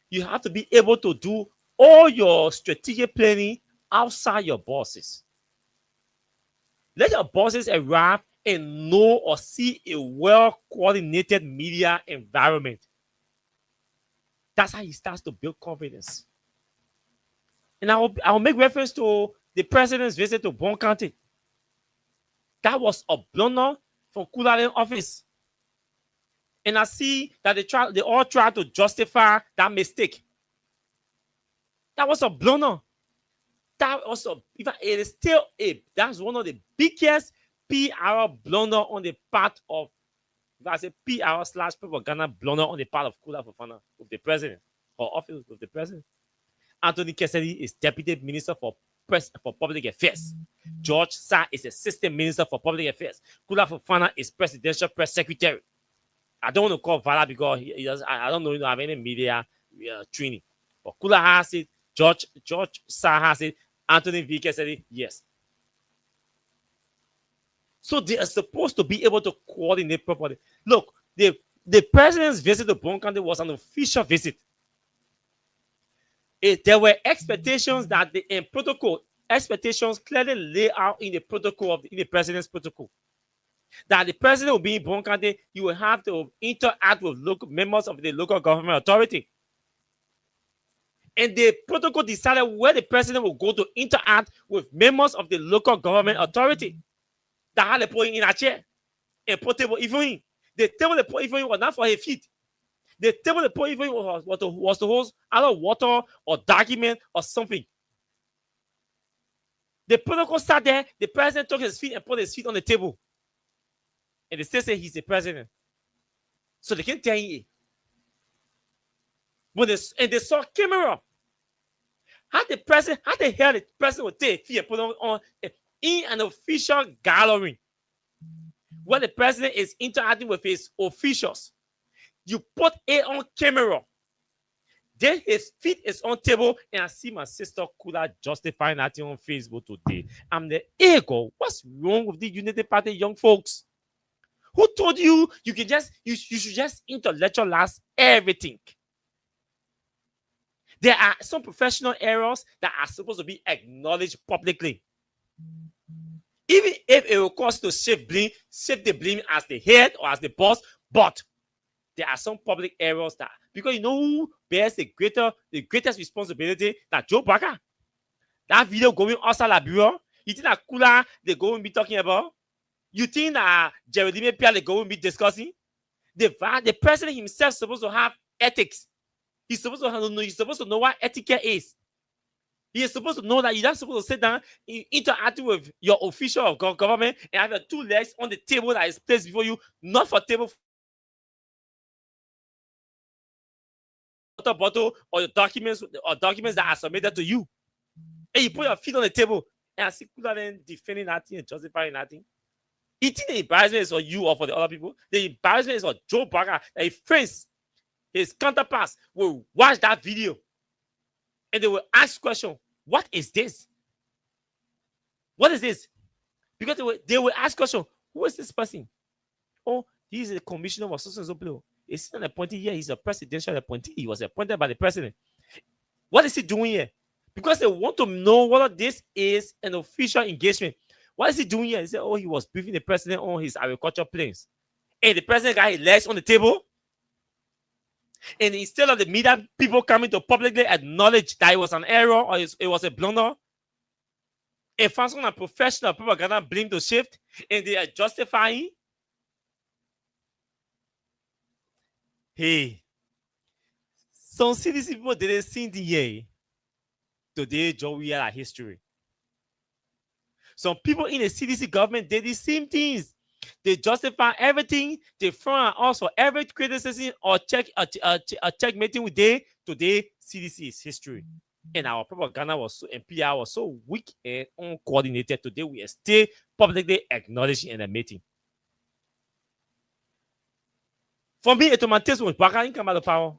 You have to be able to do all your strategic planning outside your bosses. Let your bosses arrive and know or see a well-coordinated media environment. That's how he starts to build confidence. And I will make reference to the president's visit to Bon County. That was a blunder from Kulalen office. And I see that they all try to justify that mistake. That was a blunder. That's one of the biggest PR blunder on the part of, if I say PR/propaganda blunder on the part of Kula Fofana, with the president, or office of the president. Anthony Kesedi is Deputy Minister for Public Affairs. George Sarr is Assistant Minister for Public Affairs. Kula Fofana is Presidential Press Secretary. I don't want to call Vala because I don't know if have any media training. But Kula has it, George Sarr has it, Anthony V. Kesedi, yes. So they are supposed to be able to coordinate properly. Look, the president's visit to Bon County was an official visit. There were expectations that expectations clearly lay out in the protocol in the president's protocol. That the president will be in Bon County, you will have to interact with local members of the local government authority. And the protocol decided where the president will go to interact with members of the local government authority. That had to put him in a chair and put table even. The table they put even was not for his feet. The table they put even was to hold either water or document or something. The protocol sat there, the president took his feet and put his feet on the table. And they still say he's the president. So they can't tell you. And they saw camera. How the hell the president would take feet and put on in an official gathering where the president is interacting with his officials. You put it on camera. Then his feet is on table, and I see my sister Kula justifying that on Facebook today. I'm the ego. What's wrong with the Unity Party young folks? Who told you you should just intellectualize everything? There are some professional errors that are supposed to be acknowledged publicly. Even if it will cost to shift the blame as the head or as the boss, but there are some public errors that, because you know who bears the greatest responsibility? That Joe Baca. That video going outside the bureau, you think that Kula they going to be talking about? You think that Jeremy Pierre they going to be discussing? The president himself is supposed to have ethics. He's supposed to know what etiquette is. He is supposed to know that you're not supposed to sit down, interact with your official of government, and have your two legs on the table that is placed before you, not for table bottle or your documents that are submitted to you. And you put your feet on the table and I see Kula then defending nothing and justifying nothing. You think the embarrassment is for you or for the other people? The embarrassment is for Joe Baca, that his friends, his counterparts will watch that video and they will ask questions. What is this? What is this? Because they will ask questions. Who is this person? Oh, he is the commissioner of such and so. He's not appointee here. He's a presidential appointee. He was appointed by the president. What is he doing here? Because they want to know whether this is an official engagement. What is he doing here? He said, oh, he was briefing the president on his agriculture plans. And the president got his legs on the table. And instead of the media people coming to publicly acknowledge that it was an error or it was a blunder, a function and professional propaganda blame the shift and they are justifying. Hey, some CDC people didn't see the year. Today, Joe, we are history. Some people in the CDC government did the same things. They justify everything. They throw at us for every criticism or check meeting we did. Today, CDC is history. And our propaganda was so, and PR was so weak and uncoordinated. Today, we are still publicly acknowledging and admitting. For me, it my taste was back in come out of power.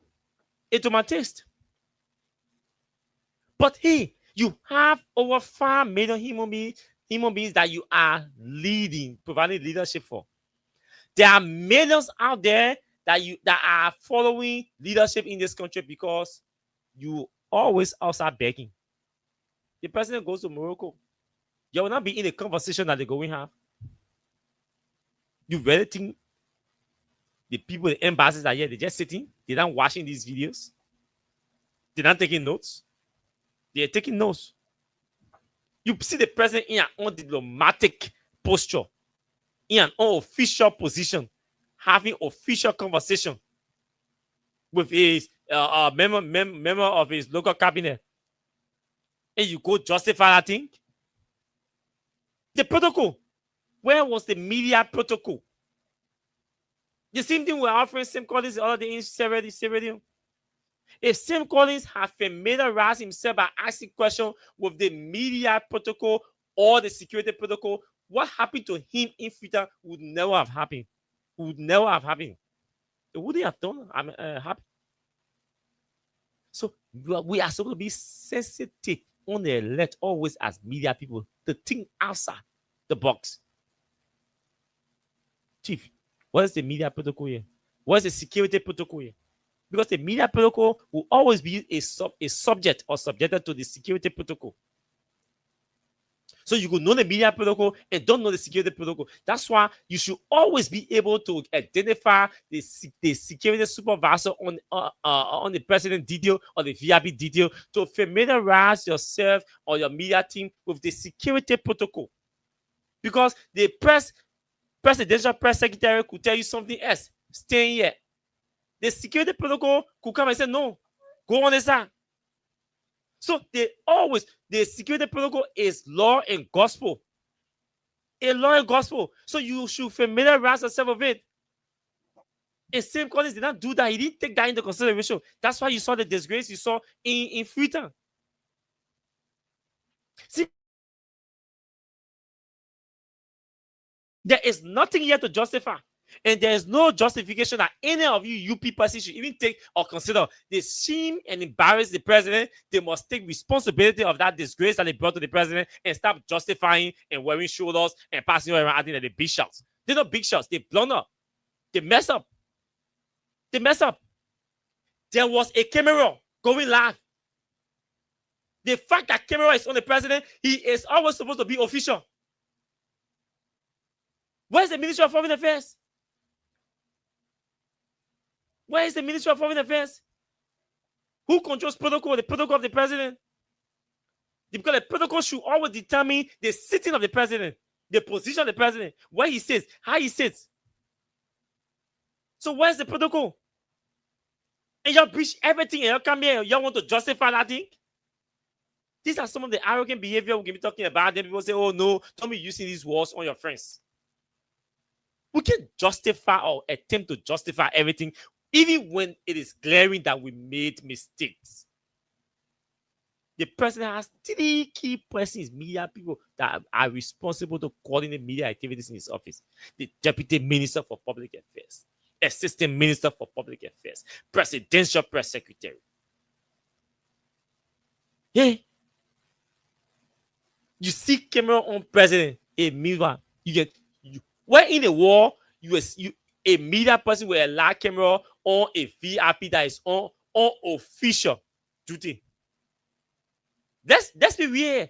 It my taste. But hey, you have over 5 million human beings that you are leading, providing leadership for. There are millions out there that are following leadership in this country because you always outside begging. The president goes to Morocco. You will not be in a conversation that they're going to have. You really think the people, the embassies are here, they're just sitting, they're not watching these videos, they're not taking notes, they're taking notes. You see the president in an undiplomatic posture, in an unofficial position, having official conversation with his member of his local cabinet. And you go justify that thing? The protocol. Where was the media protocol? The same thing we're offering Sam Collins the other day in Sierra Leone. If Sam Collins had familiarized himself by asking questions with the media protocol or the security protocol, what happened to him in future would never have happened. Would never have happened. It wouldn't have done happen. So we are supposed to be sensitive on the alert always as media people to think outside the box. Chief, what is the media protocol here? What is the security protocol here? Because the media protocol will always be a subject or subjected to the security protocol. So you could know the media protocol and don't know the security protocol. That's why you should always be able to identify the security supervisor on the president detail or the VIP detail to familiarize yourself or your media team with the security protocol. Because the presidential press secretary could tell you something else. Stay here. The security protocol could come and say, no, go on this side. So the security protocol is law and gospel. A law and gospel. So you should familiarize yourself with it. And Sam Collins did not do that. He didn't take that into consideration. That's why you saw the disgrace you saw in Freetown. See, there is nothing here to justify. And there is no justification that any of you people should even take or consider. They shame and embarrass the president. They must take responsibility of that disgrace that they brought to the president and stop justifying and wearing shoulders and passing around acting like the big shots. They're not big shots. They blunder. They mess up. They mess up. There was a camera going live. The fact that camera is on the president, he is always supposed to be official. Where's the Ministry of Foreign Affairs? Where is the Ministry of Foreign Affairs? Who controls protocol? The protocol of the president? Because the protocol should always determine the sitting of the president, the position of the president, where he sits, how he sits. So where's the protocol? And y'all breach everything and y'all come here and y'all want to justify that thing? These are some of the arrogant behavior we can be talking about. Then people say, oh no, don't be using these words on your friends. We can justify or attempt to justify everything even when it is glaring that we made mistakes. The president has 3 key persons, media people, that are responsible to coordinate media activities in his office. The Deputy Minister for Public Affairs, Assistant Minister for Public Affairs, Presidential Press Secretary. Hey, you see camera on president, meanwhile, we're in a war, a media person with a live camera on a VIP that is on official duty. Let's be real.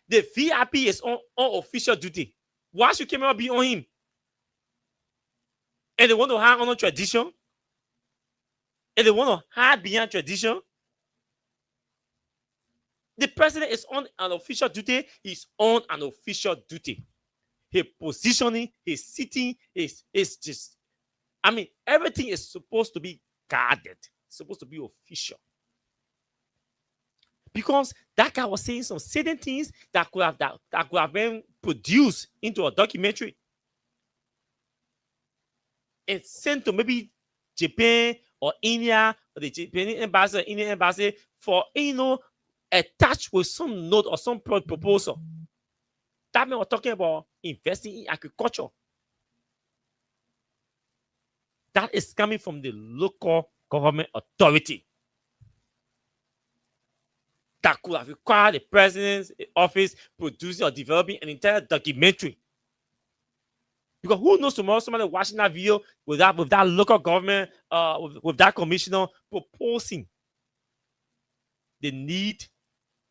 The VIP is on official duty. Why should camera be on him? And they want to hide on tradition? And they want to hide behind tradition? The president is on an official duty. He's on an official duty. His positioning, his sitting is just, I mean, everything is supposed to be guarded. It's supposed to be official. Because that guy was saying some certain things that could have been produced into a documentary and sent to maybe Japan or India or the Japanese embassy or Indian embassy for, attached with some note or some proposal. That man was talking about investing in agriculture. That is coming from the local government authority. That could have required the president's office producing or developing an entire documentary. Because who knows tomorrow somebody watching that video with that local government, with that commissioner proposing the need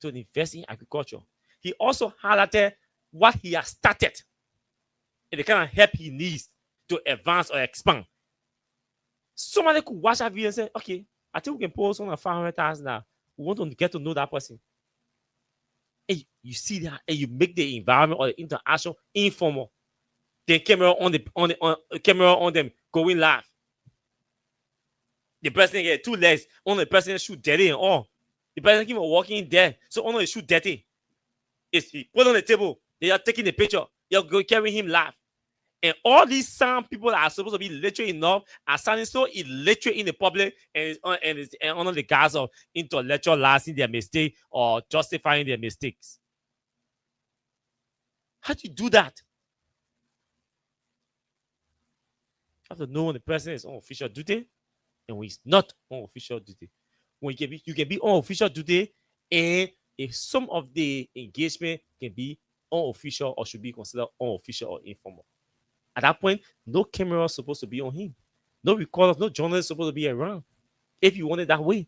to invest in agriculture. He also highlighted what he has started and the kind of help he needs to advance or expand. Somebody could watch that video and say, okay, I think we can post on 500,000 now. We want to get to know that person. And you see that, and you make the environment or the interaction informal. Then camera on them going live. The president get 2 legs, only the president shoot dirty and all. The president keep walking there, so only shoot dirty. It's he put on the table. They are taking the picture. They are going carrying him live. And all these some people that are supposed to be literate enough are sounding so illiterate in the public and under the guise of intellectualizing their mistake or justifying their mistakes. How do you do that? You have to know when the president is on official duty and when he's not on official duty. When you can be on official duty, and if some of the engagement can be unofficial or should be considered unofficial or informal. At that point, no camera is supposed to be on him. No recorders, no journalists supposed to be around if you want it that way.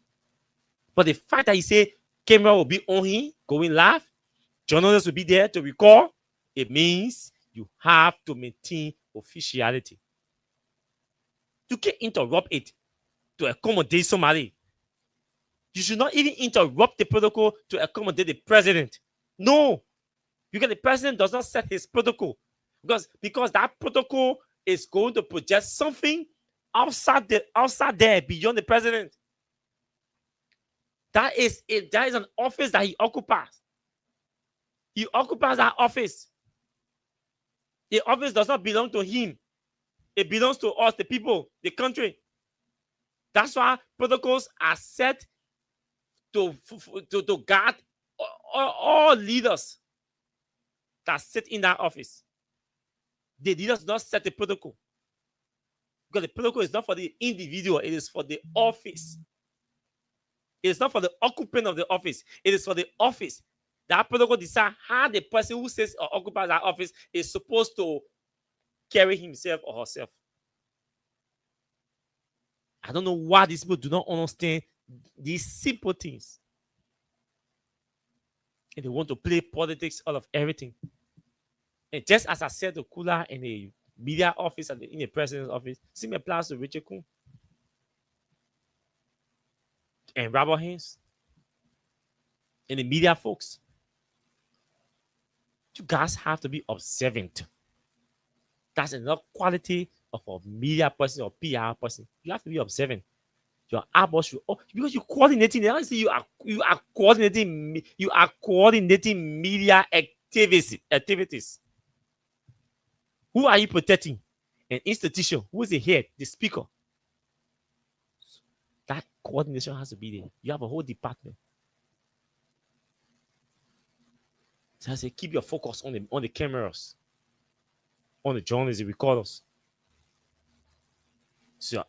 But the fact that he said camera will be on him, going live, journalists will be there to record, it means you have to maintain officiality. You can't interrupt it to accommodate somebody. You should not even interrupt the protocol to accommodate the president. No, because the president does not set his protocol. Because that protocol is going to project something outside there, beyond the president. That is an office that he occupies. He occupies that office. The office does not belong to him. It belongs to us, the people, the country. That's why protocols are set to guard all leaders that sit in that office. The leaders do not set the protocol. Because the protocol is not for the individual, it is for the office. It is not for the occupant of the office, it is for the office. That protocol decides how the person who sits or occupies that office is supposed to carry himself or herself. I don't know why these people do not understand these simple things. And they want to play politics out of everything. And just as I said to Kula in the media office and in the president's office, same applies to Richard Kuhn and Robert Haynes and the media folks. You guys have to be observant. That's enough quality of a media person or PR person. You have to be observant. Your eyeballs should, because you're coordinating. I see you are coordinating. You are coordinating media activities. Who are you protecting? An institution. Who is the head? The speaker. That coordination has to be there. You have a whole department. So I say, keep your focus on the cameras, on the journalists, the recorders. So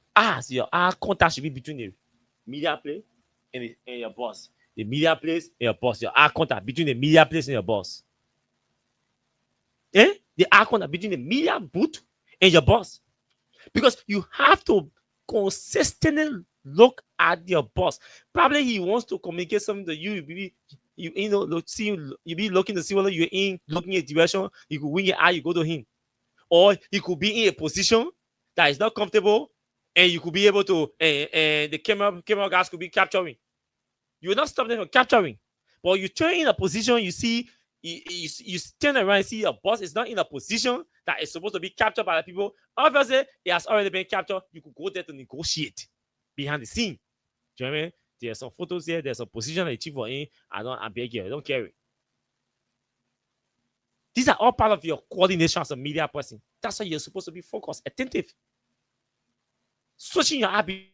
your eye contact should be between the media place and your boss. The media place and your boss. Your eye contact between the media place and your boss. The eye contact between the media booth and your boss. Because you have to consistently look at your boss. Probably he wants to communicate something to you. You know, you be looking to see whether you're in looking at direction. You could win your eye, you go to him, or he could be in a position that is not comfortable, and you could be able to, and the camera guys could be capturing. You will not stop them from capturing, but you turn in a position. You see, you turn around and see your boss is not in a position that is supposed to be captured by the people. Obviously, it has already been captured. You could go there to negotiate behind the scene. Do you know what I mean? There's some photos here. There's a position that chief for in. I beg you, I don't carry. These are all part of your coordination as a media person. That's why you're supposed to be focused, attentive. Switching your habit.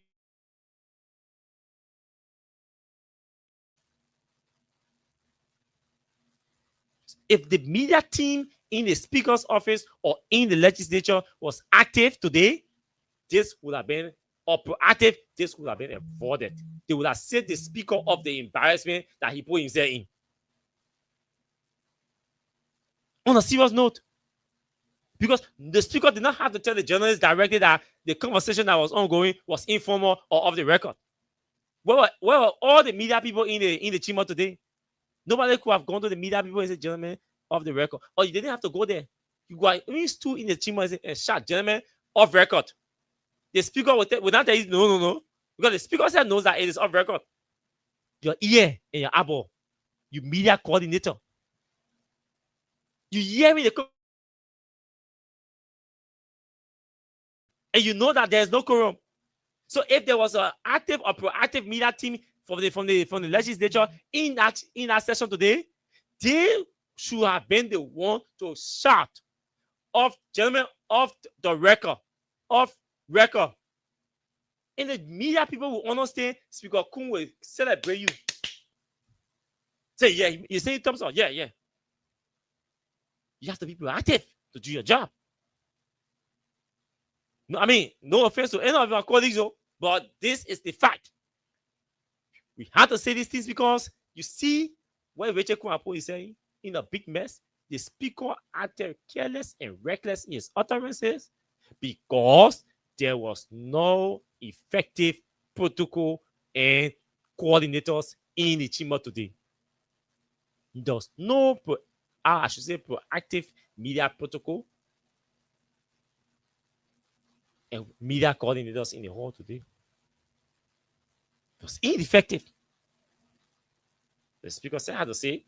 If the media team in the speaker's office or in the legislature was active today, this would have been, or proactive, this would have been avoided. They would have saved the speaker of the embarrassment that he put himself in. On a serious note, because the speaker did not have to tell the journalists directly that the conversation that was ongoing was informal or off the record. Where were all the media people in the chamber today? Nobody could have gone to the media people and said, gentlemen, off the record. Or you didn't have to go there. You go in stood in the chamber and shout, gentlemen, off record. The speaker would not tell you, no. Because the speaker said knows that it is off record. Your ear and your eyeball, you media coordinator. You hear me, and you know that there's no quorum. So if there was an active or proactive media team from the legislature in that session today, they should have been the one to shout off, gentlemen, off the record, off record. And the media people will understand. Speaker Kun will celebrate you. Say, yeah, you say thumbs up. Yeah. You have to be proactive to do your job. No, I mean, no offense to any of our colleagues, but this is the fact. We have to say these things because you see what Rachel Kwapo is saying in a big mess. The speaker acted careless and reckless in his utterances because there was no effective protocol and coordinators in the chamber today. There was no, proactive media protocol and media coordinators in the hall today. It was ineffective. The speaker said, I had to say,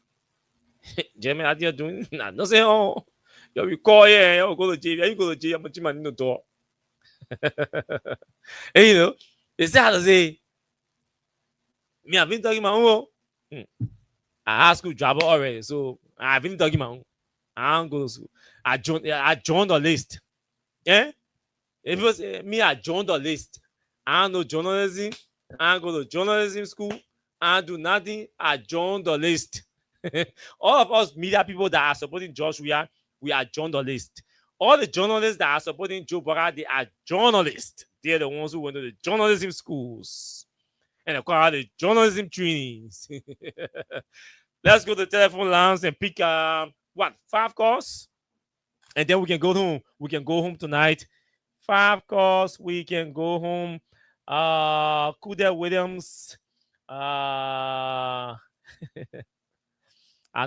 Jeremy, how are you doing? Nah, don't say, oh, you recall, yeah, you go to jail, you go to jail, I'm a in the door. And you know, they said, how to say, me, I've been talking my own. I have school job already, so I've been talking my own. I don't go to school. I joined the list. Yeah? If it was me, I joined the list. I don't know journalism. I go to journalism school. I do nothing. I joined the list. All of us media people that are supporting Josh, we are joined the list. All the journalists that are supporting Joe Burrow, they are journalists. They're the ones who went to the journalism schools and acquire the journalism trainings. Let's go to the telephone lines and pick 5 calls, and then we can go home. We can go home tonight. 5 calls. We can go home. Kuda Williams. I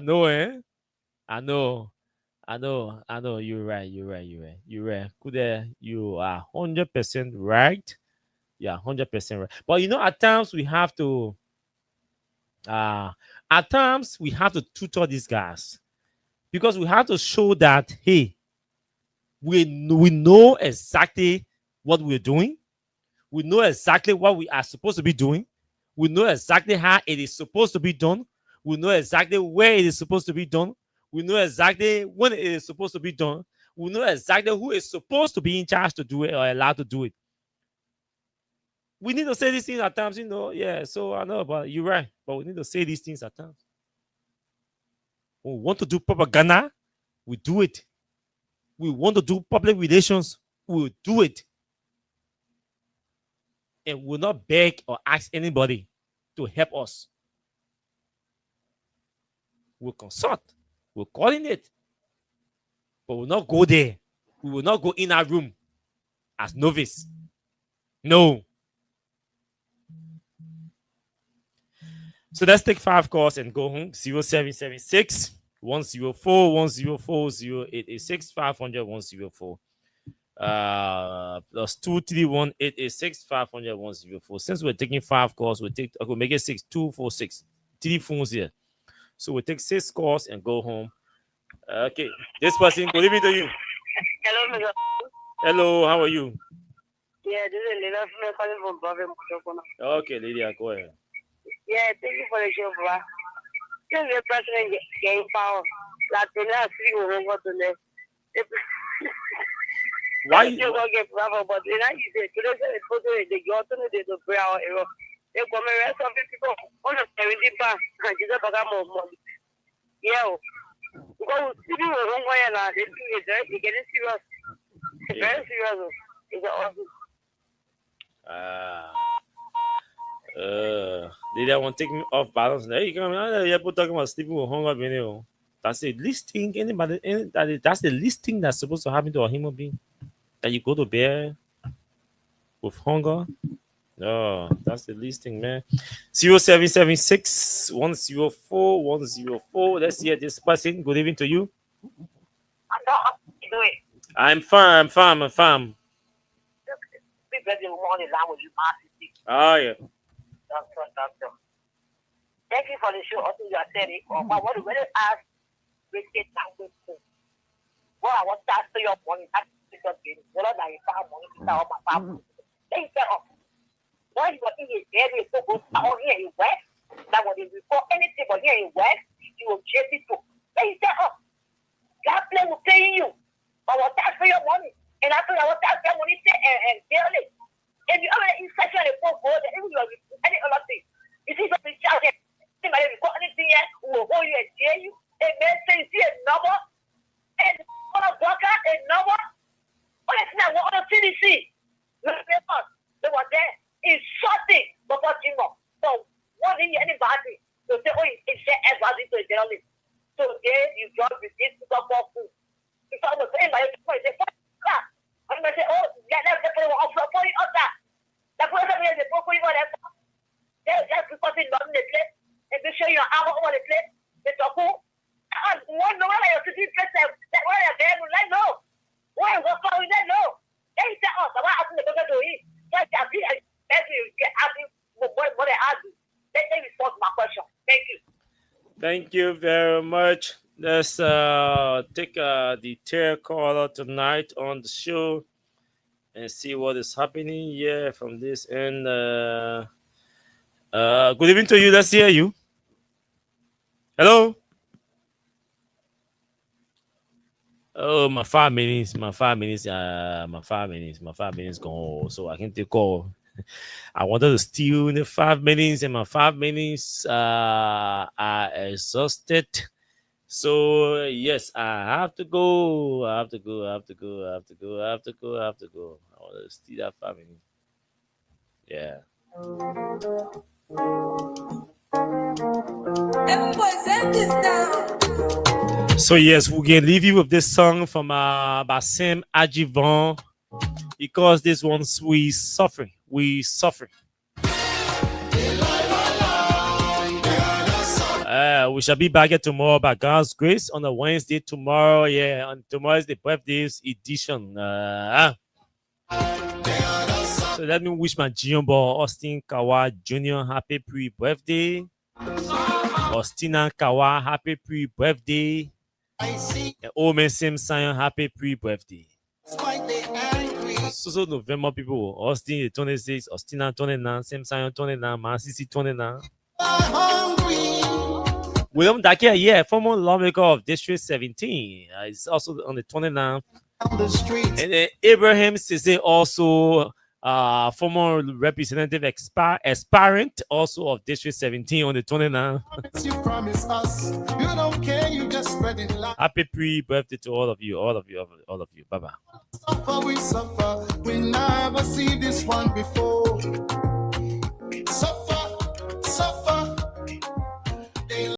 know, I know. You're right. Kuda, you are 100% right. Yeah, 100% right. But you know, at times we have to tutor these guys because we have to show that, hey, we know exactly what we're doing. We know exactly what we are supposed to be doing. We know exactly how it is supposed to be done. We know exactly where it is supposed to be done. We know exactly when it is supposed to be done. We know exactly who is supposed to be in charge to do it or allowed to do it. We need to say these things at times, Yeah, so I know, but you're right. But we need to say these things at times. When we want to do propaganda, we do it. We want to do public relations, we'll do it. And we'll not beg or ask anybody to help us. We'll consult, we'll coordinate, but we'll not go there. We will not go in our room as novice. No. So let's take 5 calls and go home. 0776 104 104 0886 500 104. Plus 231 886 500 104. Since we're taking 5 calls, we'll make it 6 246. 3 phones here. So we'll take 6 calls and go home. Okay. This person, good evening to you. Hello, Mr. Hello, how are you? Yeah, this is Lila calling from Bavim. Okay, Lydia, go ahead. Yeah, thank you for the show, bro. Since the president getting power, like the last 3 weeks, what to do? Why? You don't get power, but then I say, today they put it, they go to the prayer era. They come and rest of people on the 70 pounds, and just about more money. Yeah, because people are wrong way now, they getting serious. Very serious. It's awesome. They don't want to take me off balance. There you go. You're talking about sleeping with hunger. That's the least thing that's the least thing that's supposed to happen to a human being. That you go to bed with hunger. No, that's the least thing, man. 0776 104 104. Let's hear this person. Good evening to you. I'm fine. Oh, yeah. Doctor. Thank you for the show. Also, you are saying, but what do you ask? What I want to ask your money, that's because what I found money to tell my family. They said, why you are in very so good out here in West? That when they report anything but here in West, you will chase it too. They said, God bless will pay you. But what tax for your money? And after I want tax your money and daily. If you have an inspection report, even you are any other thing. If you don't charge it, anybody report anything yet, who will hold you and jail you. A man says, see a number, and on a blocker, a number. What is that? What on the CDC? They were there insulting Papa Jimo. So, what in anybody? So, say, it's everybody to a journalist. So, then you drop with this to talk about food. If I was saying, they say, I'm going to say, yeah, that's the people who offer for you on that. The person is the people who want to just because it's not in the place, and they show you an hour over the place, they talk who? One no whether you're sitting place, that why they're there, we let know. Why was we let know? They say, so what happened to the to eat? Just asking what they ask you. Let me respond to my question. Thank you. Thank you very much. Let's take the third caller tonight on the show and see what is happening here from this end. Good evening to you. Let's hear you. Hello. Oh, my 5 minutes gone. So I can take call. I wanted to steal the 5 minutes, and my 5 minutes are exhausted. So yes, I have to go. I want to steal that 5 minutes. Yeah. So yes, we can leave you with this song from Basim Ajivan. Because this one's we suffer. We shall be back here tomorrow by God's grace on a Wednesday tomorrow. Yeah, and tomorrow is the birthday's edition. So let me wish my junior Austin Kawa Jr. happy pre-birthday. Austina Kawa happy pre-birthday. And Omen Sim Sion happy pre-birthday. So November people, Austin 26, Austina 29, Sim Sion 29, Masisi 29. William Dakia, yeah, former lawmaker of District 17, is also on the 29th. And then Abraham Sise, also former representative aspirant, also of District 17 on the 29th. Happy pre-birthday to all of you. Bye-bye. We never see this one before.